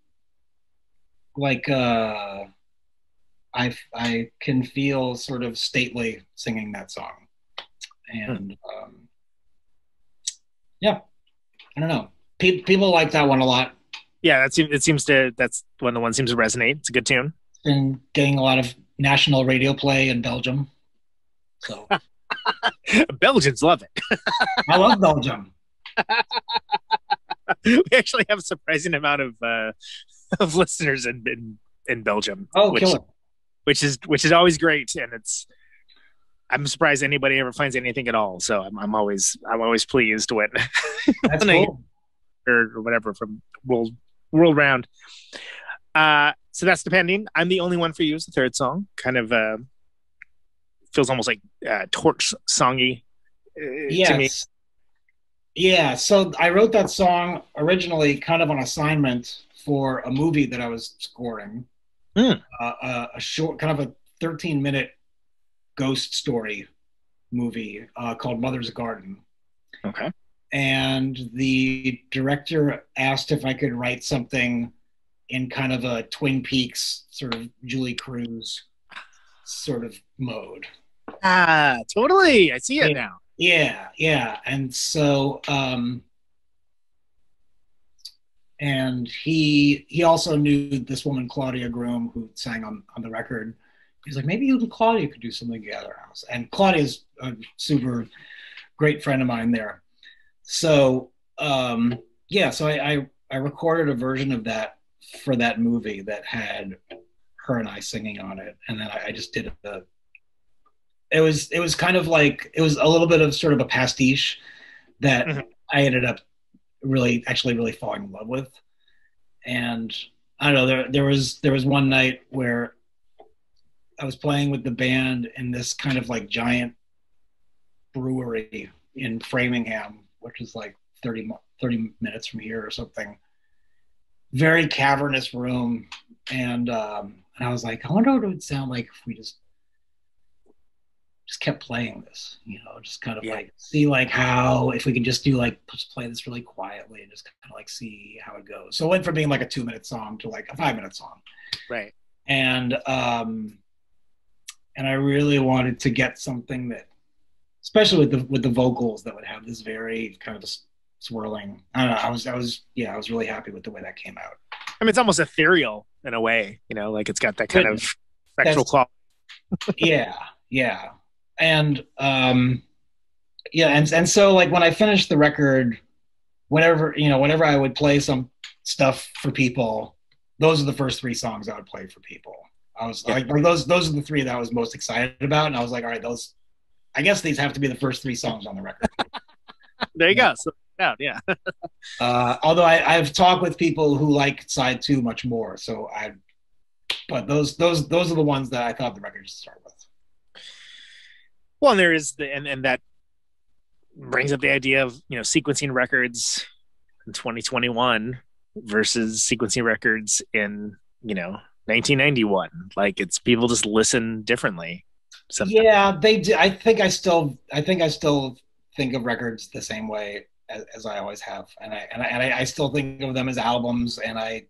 can feel sort of stately singing that song, and I don't know. People like that one a lot. Yeah, that's one of the ones seems to resonate. It's a good tune. It's been getting a lot of national radio play in Belgium. So Belgians love it. I love Belgium. We actually have a surprising amount of listeners in Belgium. Oh, killer. Which is always great, and I'm surprised anybody ever finds anything at all. So I'm always pleased when that's cool. or whatever from world round. So that's Depending. I'm the Only One for You is the third song. Kind of feels almost like torch songy to me. Yeah, so I wrote that song originally kind of on assignment for a movie that I was scoring. A short, kind of a 13-minute ghost story movie called Mother's Garden. Okay. And the director asked if I could write something in kind of a Twin Peaks sort of Julie Cruz sort of mode. Totally. I see it now. Yeah. And so, and he also knew this woman, Claudia Groom, who sang on the record. He's like, maybe you and Claudia could do something together. And Claudia's a super great friend of mine there. So, so I recorded a version of that for that movie that had her and I singing on it. And then I just did it was kind of like, it was a little bit of sort of a pastiche that I ended up really falling in love with. And I don't know, there was one night where I was playing with the band in this kind of like giant brewery in Framingham, which is like 30 minutes from here or something. Very cavernous room. And I was like, I wonder what it would sound like if we just kept playing this, just kind of like see like how, if we can just do like, just play this really quietly and just kind of like see how it goes. So it went from being like a 2-minute song to like a 5-minute song. Right. And I really wanted to get something that, especially with the vocals, that would have this very kind of swirling. I don't know. I was really happy with the way that came out. I mean, it's almost ethereal in a way, like it's got that kind of spectral quality. Yeah. And and so like when I finished the record, whenever I would play some stuff for people, those are the first 3 songs I would play for people. I was like those are the 3 that I was most excited about, and I was like, all right, I guess these have to be the first 3 songs on the record. There you go. So, yeah. Although I've talked with people who like side 2 much more, but those are the ones that I thought the record should start with. Well, and there is and that brings up the idea of sequencing records in 2021 versus sequencing records in 1991. Like, it's people just listen differently sometimes. Yeah, they do. I think I still think of records the same way as I always have, and I still think of them as albums, and I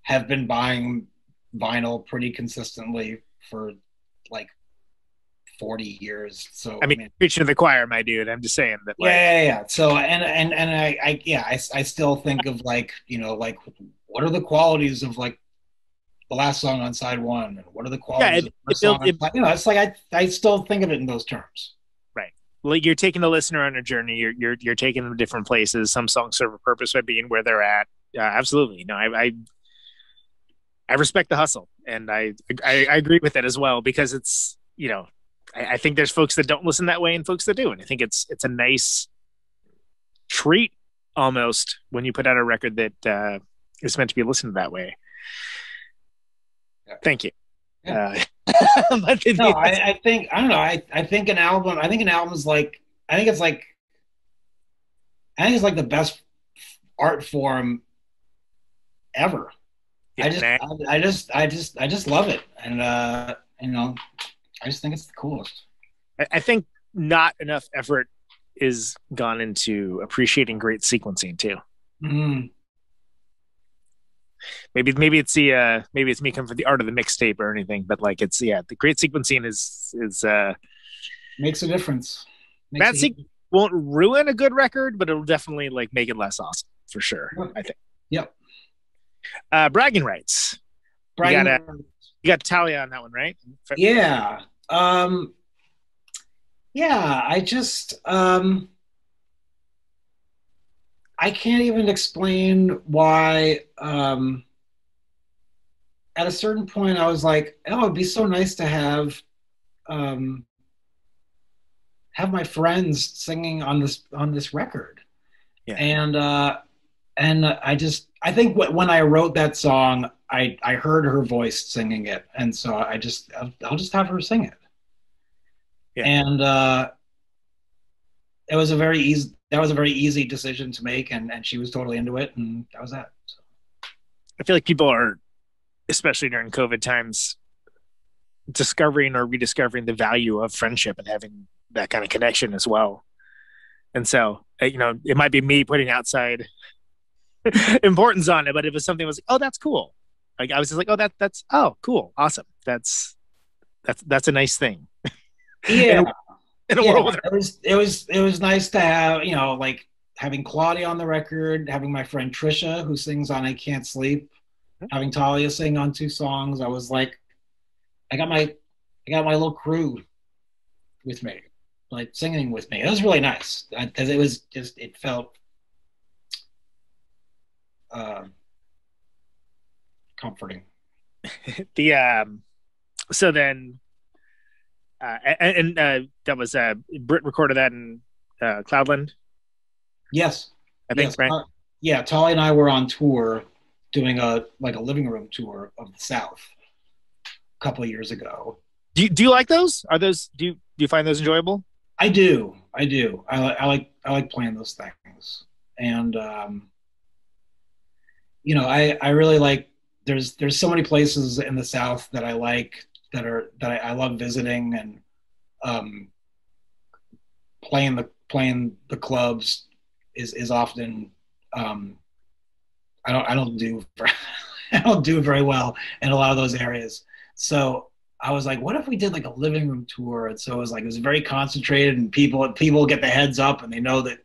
have been buying vinyl pretty consistently for like 40 years. So I mean, preaching to the choir, my dude. I'm just saying that. Yeah. So I still think of like like what are the qualities of like the last song on side 1, and what are the qualities of the song on side, it's like I still think of it in those terms. Right. Like, you're taking the listener on a journey. You're taking them to different places. Some songs serve a purpose by being where they're at. Absolutely. No, I respect the hustle, and I agree with that as well, because it's I think there's folks that don't listen that way and folks that do, and I think it's a nice treat almost when you put out a record that is meant to be listened that way. Thank you. Yeah. I think an album is like, I think it's like the best art form ever. Yeah, I just love it, and I just think it's the coolest. I think not enough effort is gone into appreciating great sequencing too. Mm-hmm. Maybe it's me coming from the art of the mixtape or anything, but like the great sequencing is makes a difference. Bad sequencing won't ruin a good record, but it'll definitely like make it less awesome for sure. I think. Yep. Bragging rights. You got Talia on that one, right? Yeah. I just I can't even explain why. At a certain point, I was like, "Oh, it'd be so nice to have my friends singing on this record." Yeah. And I think when I wrote that song, I heard her voice singing it, and so I'll just have her sing it. Yeah. And that was a very easy decision to make, and she was totally into it, and that was that. So. I feel like people are, especially during COVID times, discovering or rediscovering the value of friendship and having that kind of connection as well. And so, it might be me putting outside importance on it, but if it's something that was like, oh, that's cool. Like I was just like, oh, that's cool, awesome. That's a nice thing. Yeah. in a world where it was nice to have, like having Claudia on the record, having my friend Trisha who sings on I Can't Sleep, having Talia sing on 2 songs. I was like, I got my little crew with me, like singing with me. It was really nice because it was just, it felt comforting. So then that was Britt recorded that in Cloudland. Yes, I think, right? Yeah, Talia and I were on tour doing a living room tour of the South a couple of years ago. Do you like those? Do you find those enjoyable? I do. I like playing those things, and I really like. There's so many places in the South that I like that I love visiting, and playing the clubs is often I don't do very well in a lot of those areas. So I was like, what if we did like a living room tour? And so it was very concentrated, and people get the heads up and they know that,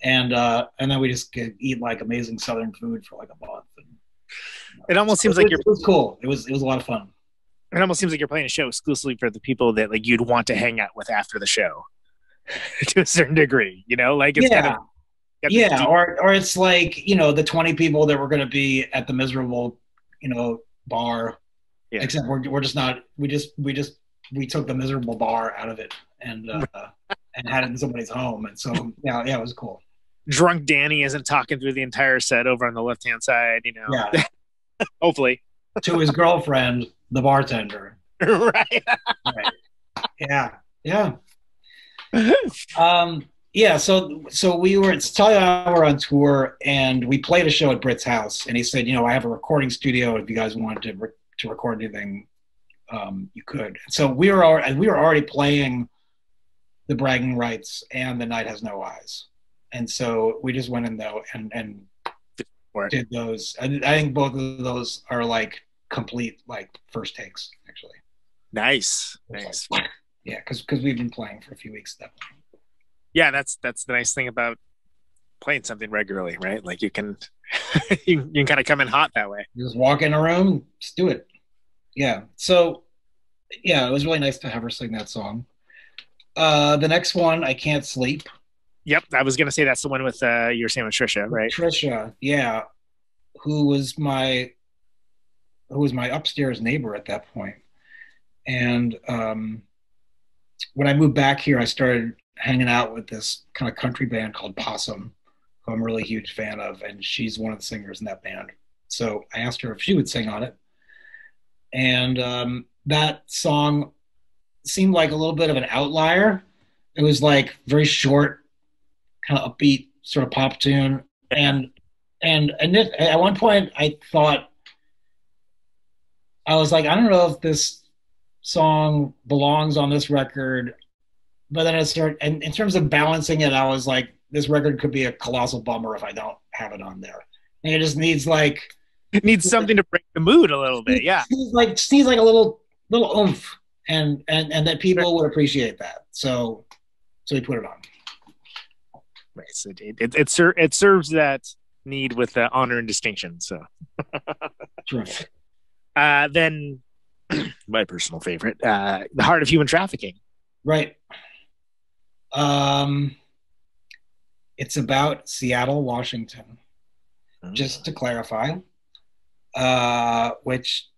and then we just eat like amazing Southern food for like a month. And, it almost seems like it was cool. It was a lot of fun. It almost seems like you're playing a show exclusively for the people that like you'd want to hang out with after the show, to a certain degree. Like it's kind of or it's like the 20 people that were going to be at the miserable bar. Yeah. Except we're just not. We took the miserable bar out of it and had it in somebody's home, and so yeah, it was cool. Drunk Danny isn't talking through the entire set over on the left-hand side, Yeah. Hopefully. To his girlfriend, the bartender. Right. Yeah. Yeah. So we were. Talia and I were on tour, and we played a show at Britt's house, and he said, I have a recording studio. If you guys wanted to record anything, you could. So we were already playing the Bragging Rights and The Night Has No Eyes, and so we just went in though and did those. I think both of those are like complete like first takes actually. Nice. Like, yeah, because we've been playing for a few weeks at that point. Yeah, that's the nice thing about playing something regularly, right? Like you can you can kind of come in hot that way. You just walk in a room, just do it. Yeah. So yeah, it was really nice to have her sing that song. The next one, I Can't Sleep. Yep, I was gonna say that's the one with you were saying with Trisha, right? Trisha, yeah, who was my upstairs neighbor at that point. And when I moved back here, I started hanging out with this kind of country band called Possum, who I'm a really huge fan of, and she's one of the singers in that band. So I asked her if she would sing on it. And that song seemed like a little bit of an outlier. It was like very short, kind of upbeat sort of pop tune. And at one point I thought, I was like, I don't know if this song belongs on this record. But then and in terms of balancing it, I was like, this record could be a colossal bummer if I don't have it on there. And it just needs something to break the mood a little bit. Yeah. Just needs like a little oomph, and that people would appreciate that. So we put it on. Right. So it serves that need with honor and distinction. So. Terrific. Then my personal favorite, The Heart of Human Trafficking. Right. It's about Seattle, Washington, just to clarify, which,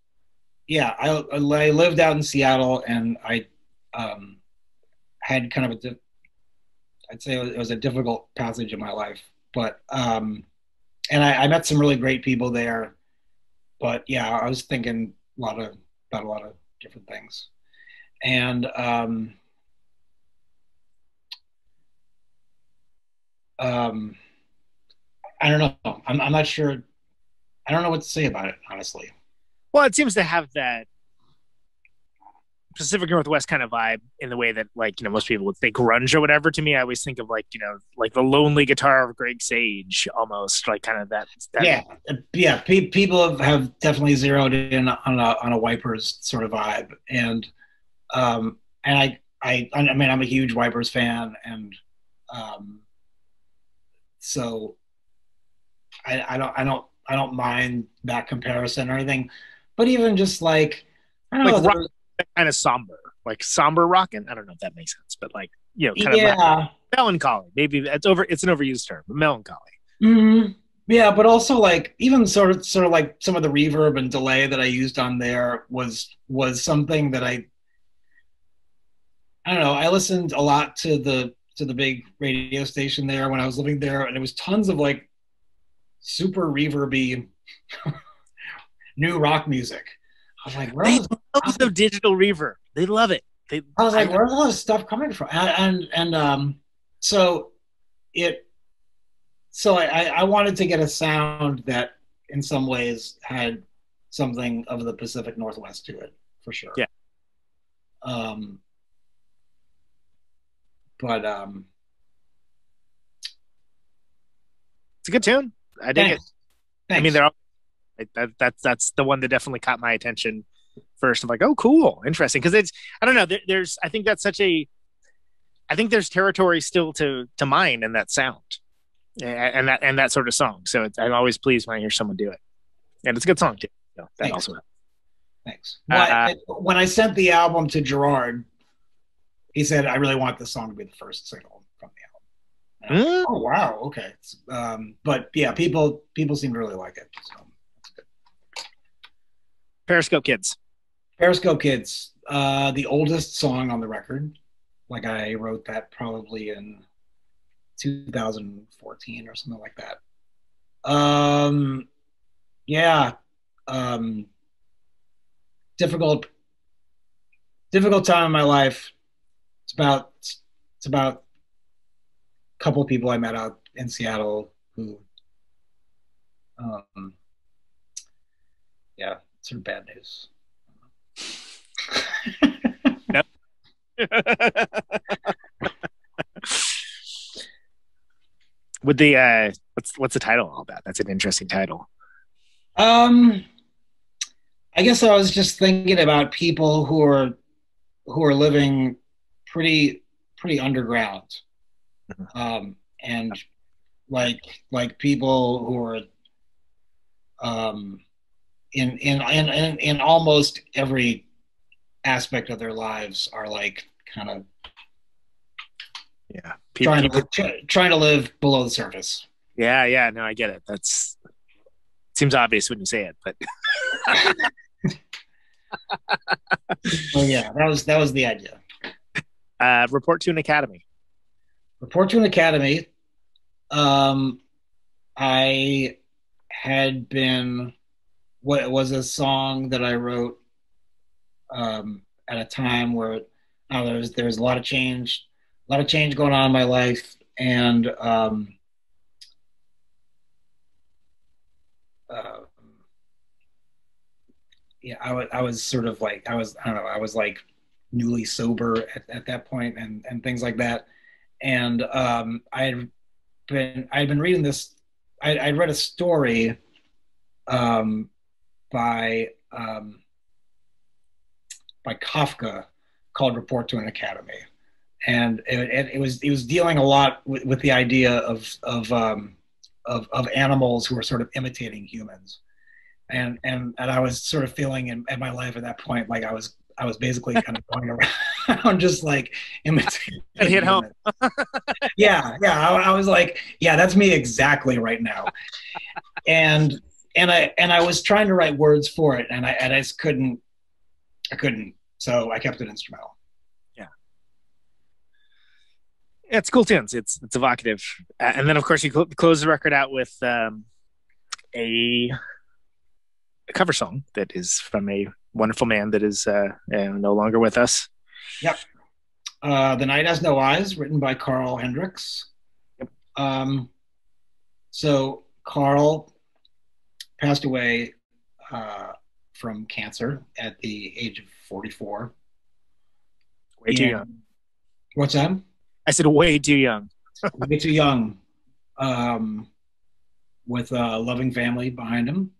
yeah, I lived out in Seattle, and I had kind of I'd say it was a difficult passage in my life, but, and I met some really great people there, but yeah, I was thinking about a lot of different things. And, I don't know. I'm not sure. I don't know what to say about it, honestly. Well, it seems to have that Pacific Northwest kind of vibe in the way that, like, most people would think grunge or whatever. To me, I always think of like, like the lonely guitar of Greg Sage, almost like kind of that. Yeah. People have definitely zeroed in on a Wipers sort of vibe, and I mean, I'm a huge Wipers fan, and so I don't mind that comparison or anything, but even just like, I don't know, rock, kind of somber rocking. I don't know if that makes sense, but like, kind of melancholy. Maybe it's an overused term, but melancholy. Mm-hmm. Yeah, but also like even sort of like some of the reverb and delay that I used on there was something that I don't know. I listened a lot to the big radio station there when I was living there, and it was tons of like super reverby new rock music. I was like, they love the digital reverb. They love it. I was like, where's all this stuff coming from? So I wanted to get a sound that in some ways had something of the Pacific Northwest to it, for sure. Yeah. But it's a good tune. I dig it. Thanks. I mean, they're all that's the one that definitely caught my attention first. I'm like, oh, cool, interesting, because it's, I don't know. I think that's I think there's territory still to mine in that sound, and that sort of song. So I'm always pleased when I hear someone do it, and it's a good song too. So that Thanks. also helps. Thanks. When I sent the album to Gerard, he said, I really want this song to be the first single from the album. Like, oh wow, okay. But yeah, people seem to really like it. So that's good. Periscope Kids, the oldest song on the record. Like I wrote that probably in 2014 or something like that. Difficult time in my life. It's about a couple of people I met out in Seattle who, sort of bad news. Yep. With the what's the title all about? That's an interesting title. I guess I was just thinking about people who are living pretty underground, and like people who are in almost every aspect of their lives are like kind of trying to live below the surface. Yeah, no, I get it. That's seems obvious when you say it, but well, yeah, that was the idea. Report to an Academy. I had been, what was a song that I wrote at a time where there was a lot of change going on in my life, and I was sort of like, I was like newly sober at that point, and things like that. And I'd been reading this. I read a story by Kafka called "Report to an Academy," and it was dealing a lot with the idea of animals who are sort of imitating humans, and I was sort of feeling in my life at that point like I was basically kind of going around just like imitating. And hit home. Yeah. I was like, yeah, that's me exactly right now. And I was trying to write words for it, and I just couldn't. So I kept it instrumental. Yeah, it's cool tunes. It's evocative, and then of course you close the record out with a cover song that is from a wonderful man that is no longer with us. Yep. The Night Has No Eyes, written by Carl Hendricks. Yep. So Carl passed away from cancer at the age of 44. Way too young. What's that? I said way too young. Way too young. With a loving family behind him.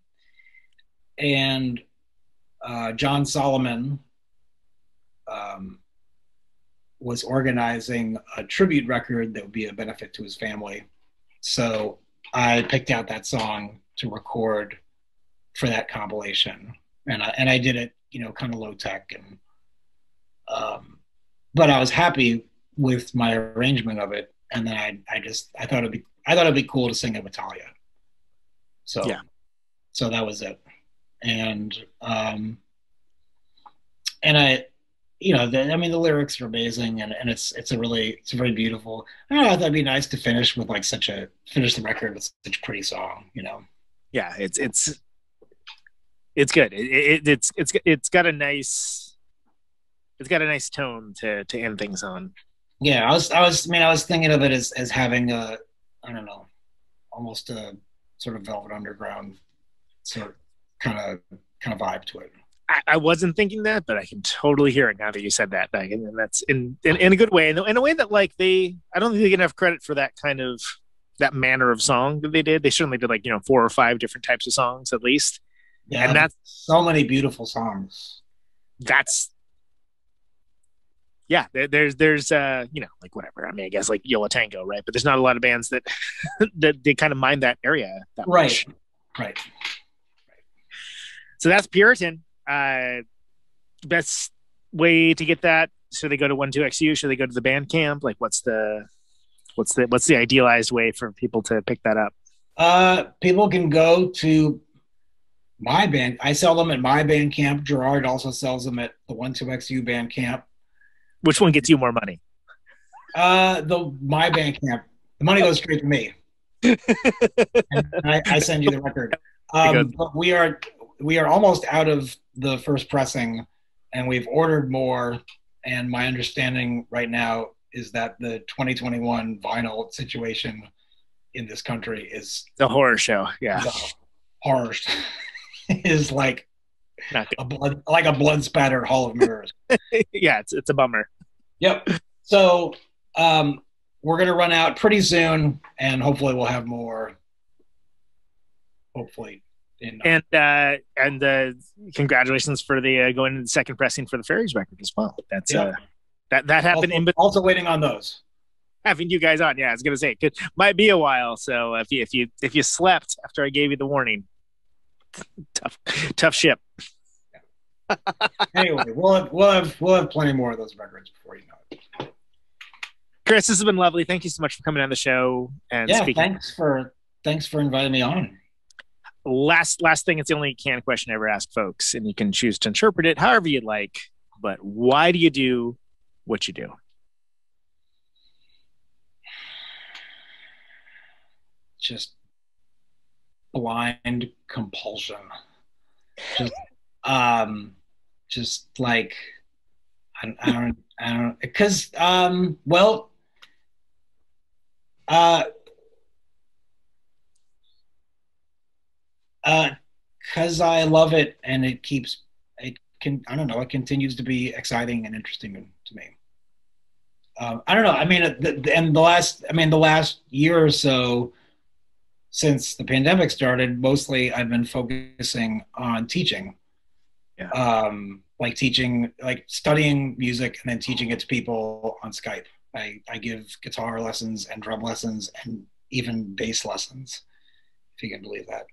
And John Solomon was organizing a tribute record that would be a benefit to his family. So I picked out that song to record for that compilation. And I did it, kind of low tech. And but I was happy with my arrangement of it. And then I thought it'd be cool to sing it with Talia. So yeah. So that was it. And the lyrics are amazing, and it's very beautiful. I don't know, I thought it'd be nice to finish with finish the record with such a pretty song, Yeah, it's good. It's got a nice tone to end things on. Yeah, I was thinking of it as having a, I don't know, almost a sort of Velvet Underground sort of kind of vibe to it. I wasn't thinking that, but I can totally hear it now that you said that. And that's in a good way, in a way that I don't think they get enough credit for that kind of that manner of song that they did. They certainly did 4 or 5 different types of songs at least. Yeah, and that's so many beautiful songs. There's whatever. I mean, I guess Yola Tango, right? But there's not a lot of bands that that they kind of mind that area that much. Right. So that's Puritan. Best way to get that? Should they go to 12XU? Should they go to the band camp? What's the idealized way for people to pick that up? People can go to my band. I sell them at my band camp. Gerard also sells them at the 12XU band camp. Which one gets you more money? My band camp. The money goes straight to me. And I send you the record. But we are almost out of the first pressing, and we've ordered more. And my understanding right now is that the 2021 vinyl situation in this country is the horror show. Yeah, horror is like a blood spattered hall of mirrors. Yeah, it's a bummer. Yep. So we're gonna run out pretty soon, and hopefully we'll have more. Hopefully. And congratulations for the going into the second pressing for the Ferries record as well. That's that happened. Also waiting on those. Having you guys on, yeah, I was gonna say it might be a while. So if you slept after I gave you the warning, tough ship. Anyway, we'll have plenty more of those records before you know it. Chris, this has been lovely. Thank you so much for coming on the show and speaking. Thanks for inviting me on. Last thing, it's the only canned question I ever ask folks, and you can choose to interpret it however you'd like, but why do you do what you do? Just blind compulsion. Just I don't, because because I love it, and it continues to be exciting and interesting to me. I don't know. I mean, the last year or so since the pandemic started, mostly I've been focusing on teaching. Yeah. Studying music and then teaching it to people on Skype. I give guitar lessons and drum lessons and even bass lessons, if you can believe that.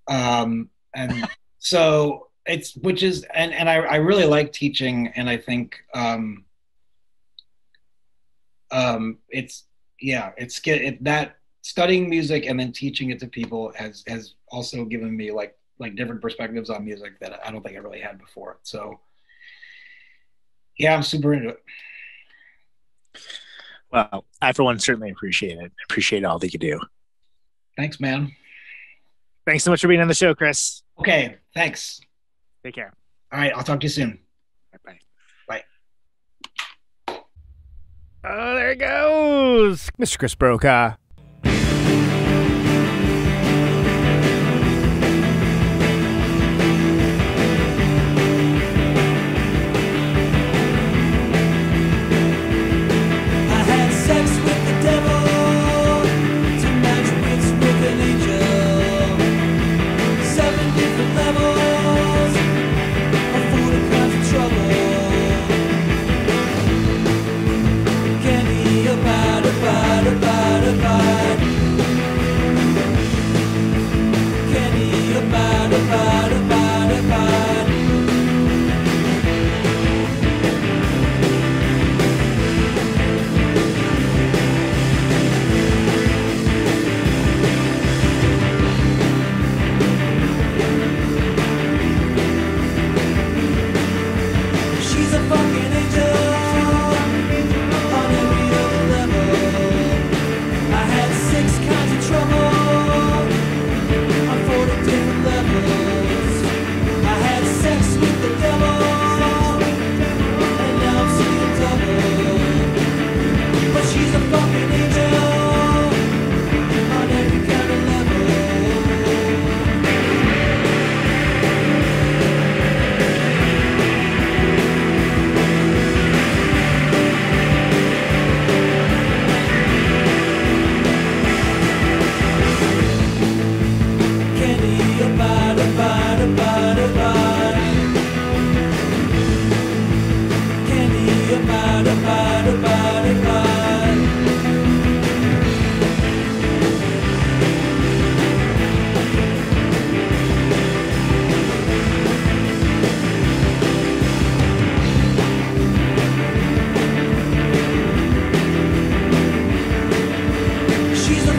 And so I really like teaching, and I think that studying music and then teaching it to people has also given me like different perspectives on music that I don't think I really had before. So yeah, I'm super into it. Well, I for one certainly appreciate it. Appreciate all that you do. Thanks, man. Thanks so much for being on the show, Chris. Okay, thanks. Take care. All right, I'll talk to you soon. Bye. Bye. Oh, there it goes. Mr. Chris Brokaw.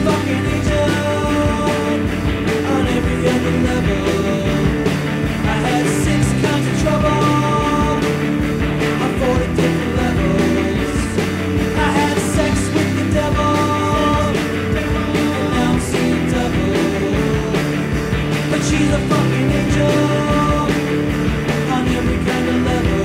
fucking angel on every other level. I had 6 kinds of trouble on 40 different levels. I had sex with the devil, and now I'm seeing double. But she's a fucking angel on every kind of level.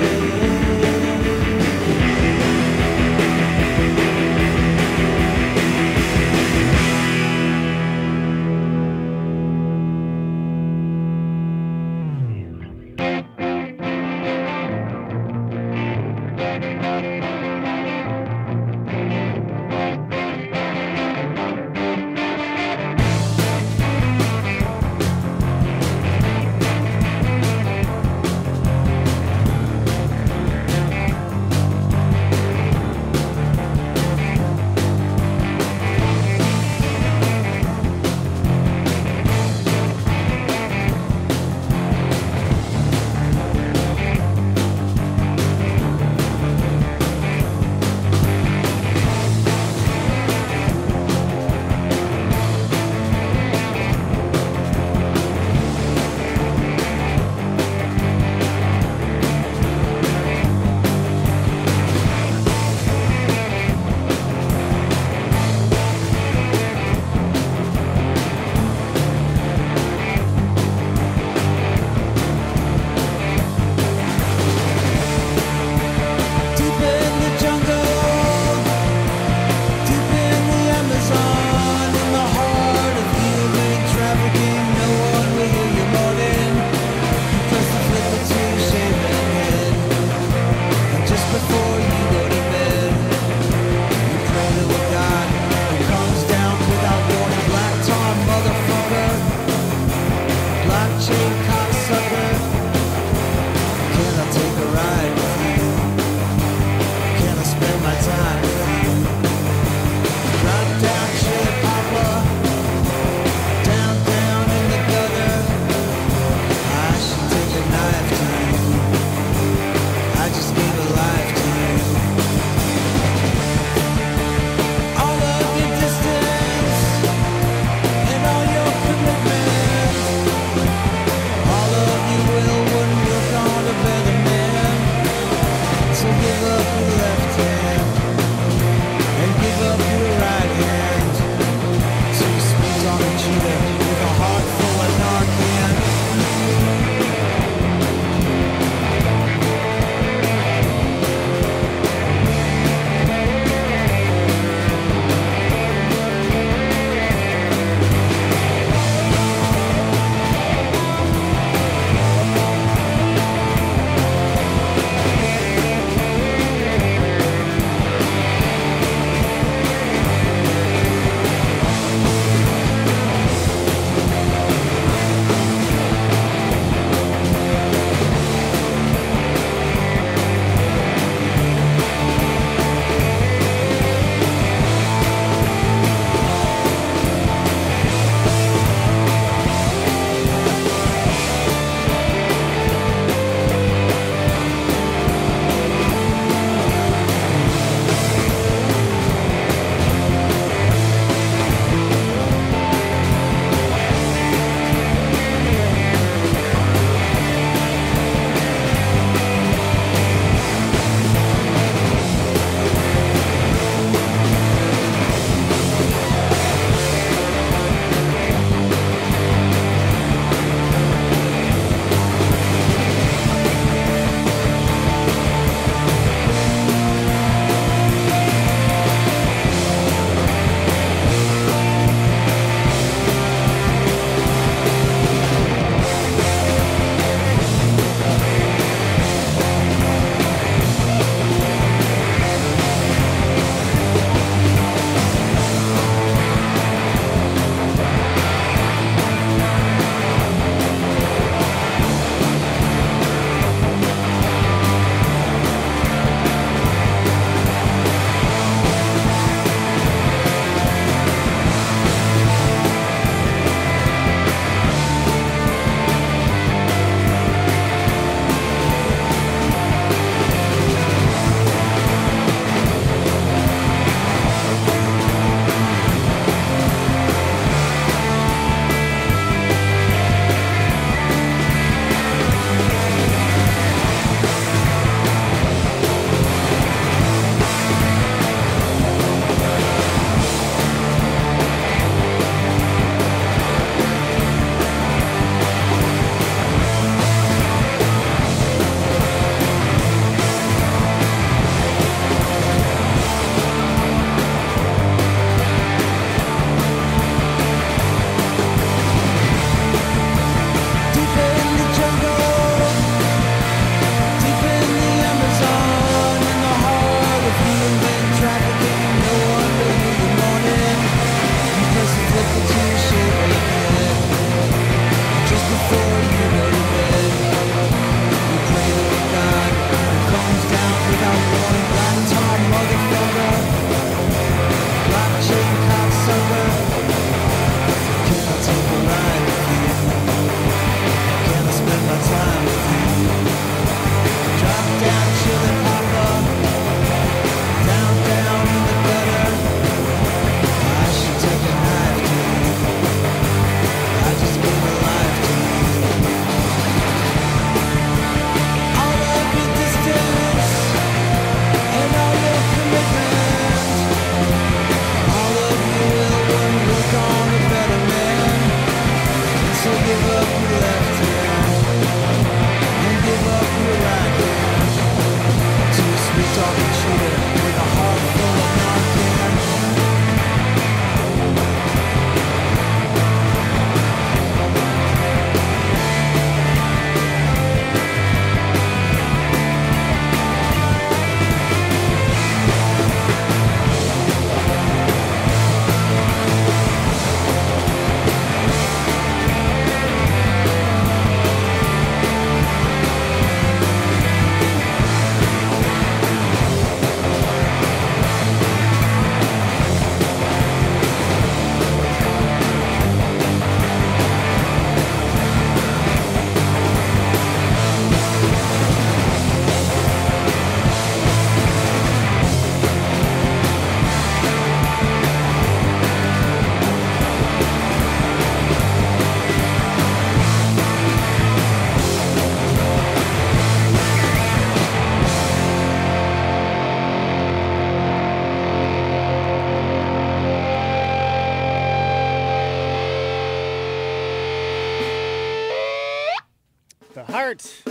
heart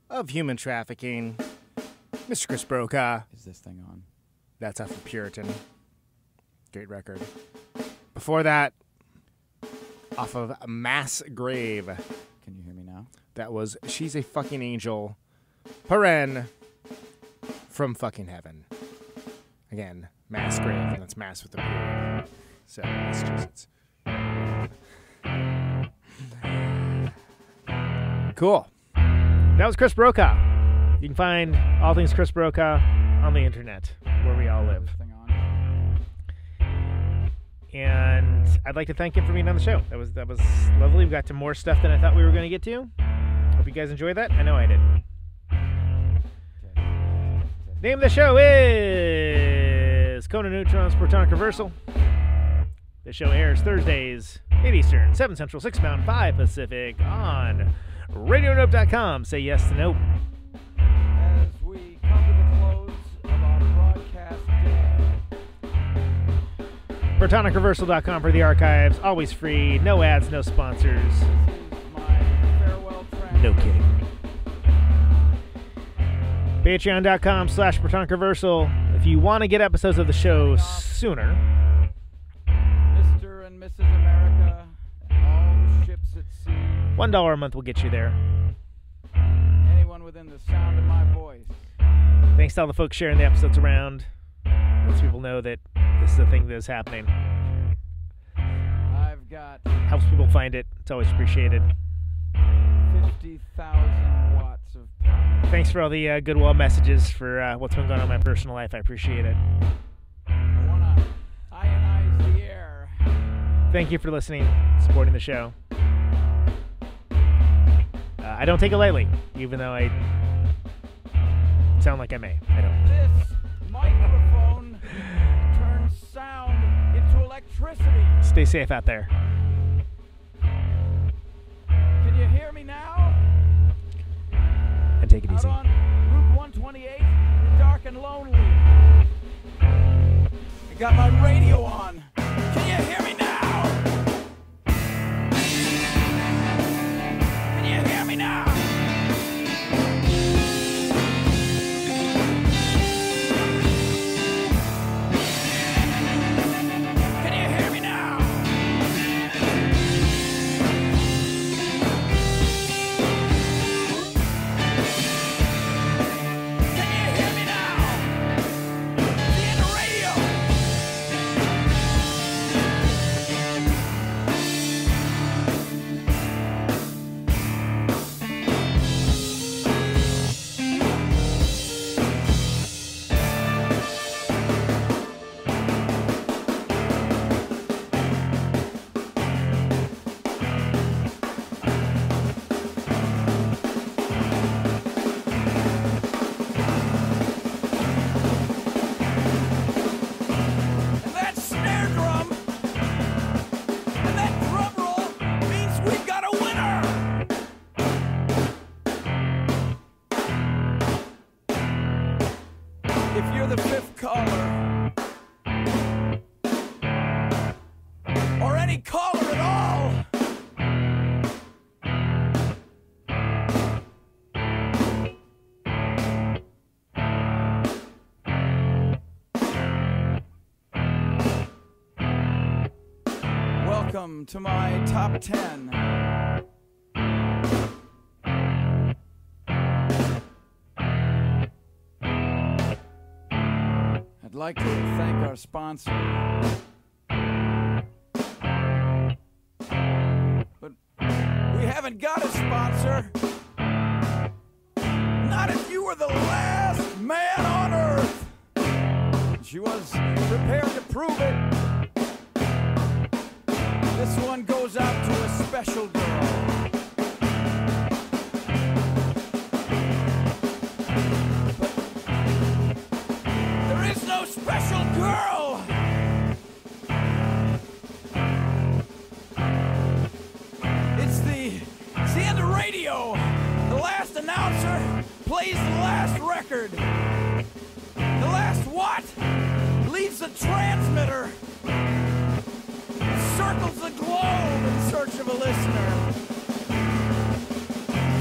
of human trafficking, Mr. Chris Brokaw. Is this thing on? That's off of Puritan. Great record. Before that, off of Mass Grave. Can you hear me now? That was She's a Fucking Angel. Paren from Fucking Heaven. Again, Mass Grave, and that's Mass with the B. So, Massachusetts. Cool. That was Chris Brokaw. You can find all things Chris Brokaw on the internet, where we all live. And I'd like to thank him for being on the show. That was lovely. We got to more stuff than I thought we were going to get to. Hope you guys enjoyed that. I know I did. Name of the show is Conan Neutron's Protonic Reversal. The show airs Thursdays, 8 Eastern, 7 Central, 6 Mountain, 5 Pacific on RadioNope.com. Say yes to Nope. As we come to the close of our broadcast day. ProtonicReversal.com for the archives. Always free. No ads, no sponsors. This is my farewell track. No kidding. Patreon.com/ProtonicReversal. If you want to get episodes of the show sooner. Mr. and Mrs. America, all ships at sea. $1 a month will get you there. Anyone within the sound of my voice. Thanks to all the folks sharing the episodes around. Lets people know that this is a thing that is happening. I've got Helps people find it. It's always appreciated. 50,000 watts of power. Thanks for all the goodwill messages for what's been going on in my personal life. I appreciate it. I want to ionize the air. Thank you for listening, supporting the show. I don't take it lightly, even though I sound like I may. I don't. This microphone turns sound into electricity. Stay safe out there. Can you hear me now? And take it easy. Out on Route 128, you're dark and lonely. I got my radio on. Can you hear me now? Can you hear me now? Can you hear me now? Can you hear me now? See you on the radio. And that snare drum and that drum roll means we've got a winner. If you're the fifth caller, or any caller at all, welcome to my top 10. I'd like to thank our sponsor. But we haven't got a sponsor. Not if you were the last man on earth. She was prepared to prove it. This one goes out to a special girl. But there is no special girl. It's the end of radio. The last announcer plays the last record. The last what? Leaves the transmitter. Circles the globe in search of a listener.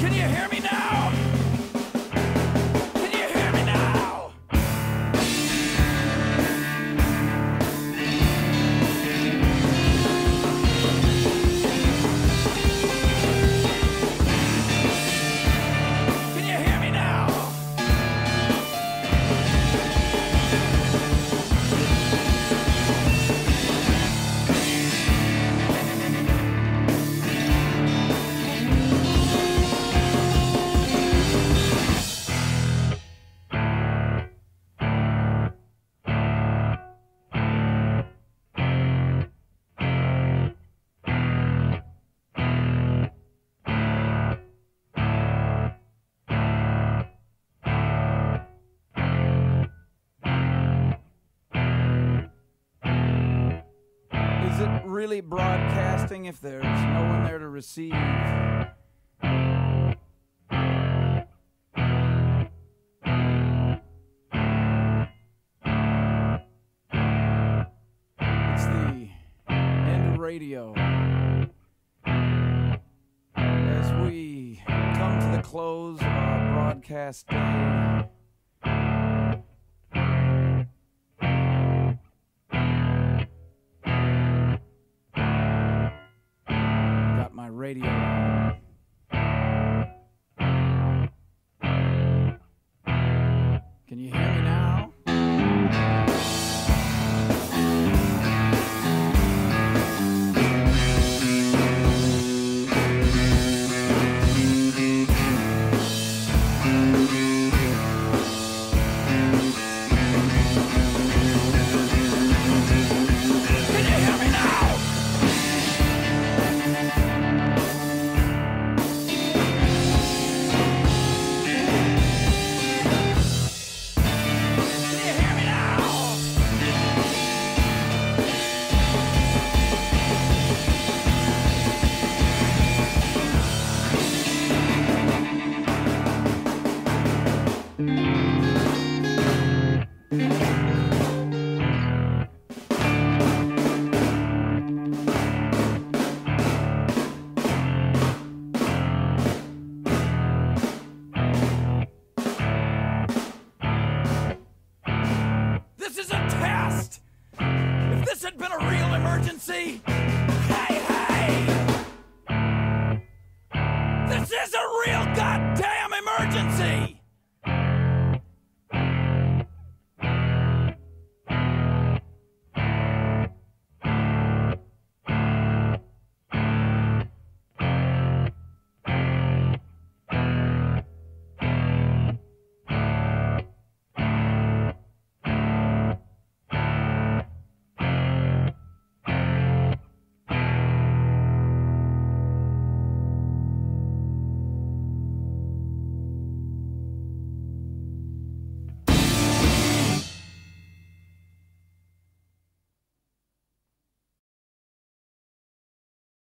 Can you hear me now? Is it really broadcasting if there's no one there to receive? It's the end of radio. As we come to the close of our broadcast day, my radio. Can you hear me?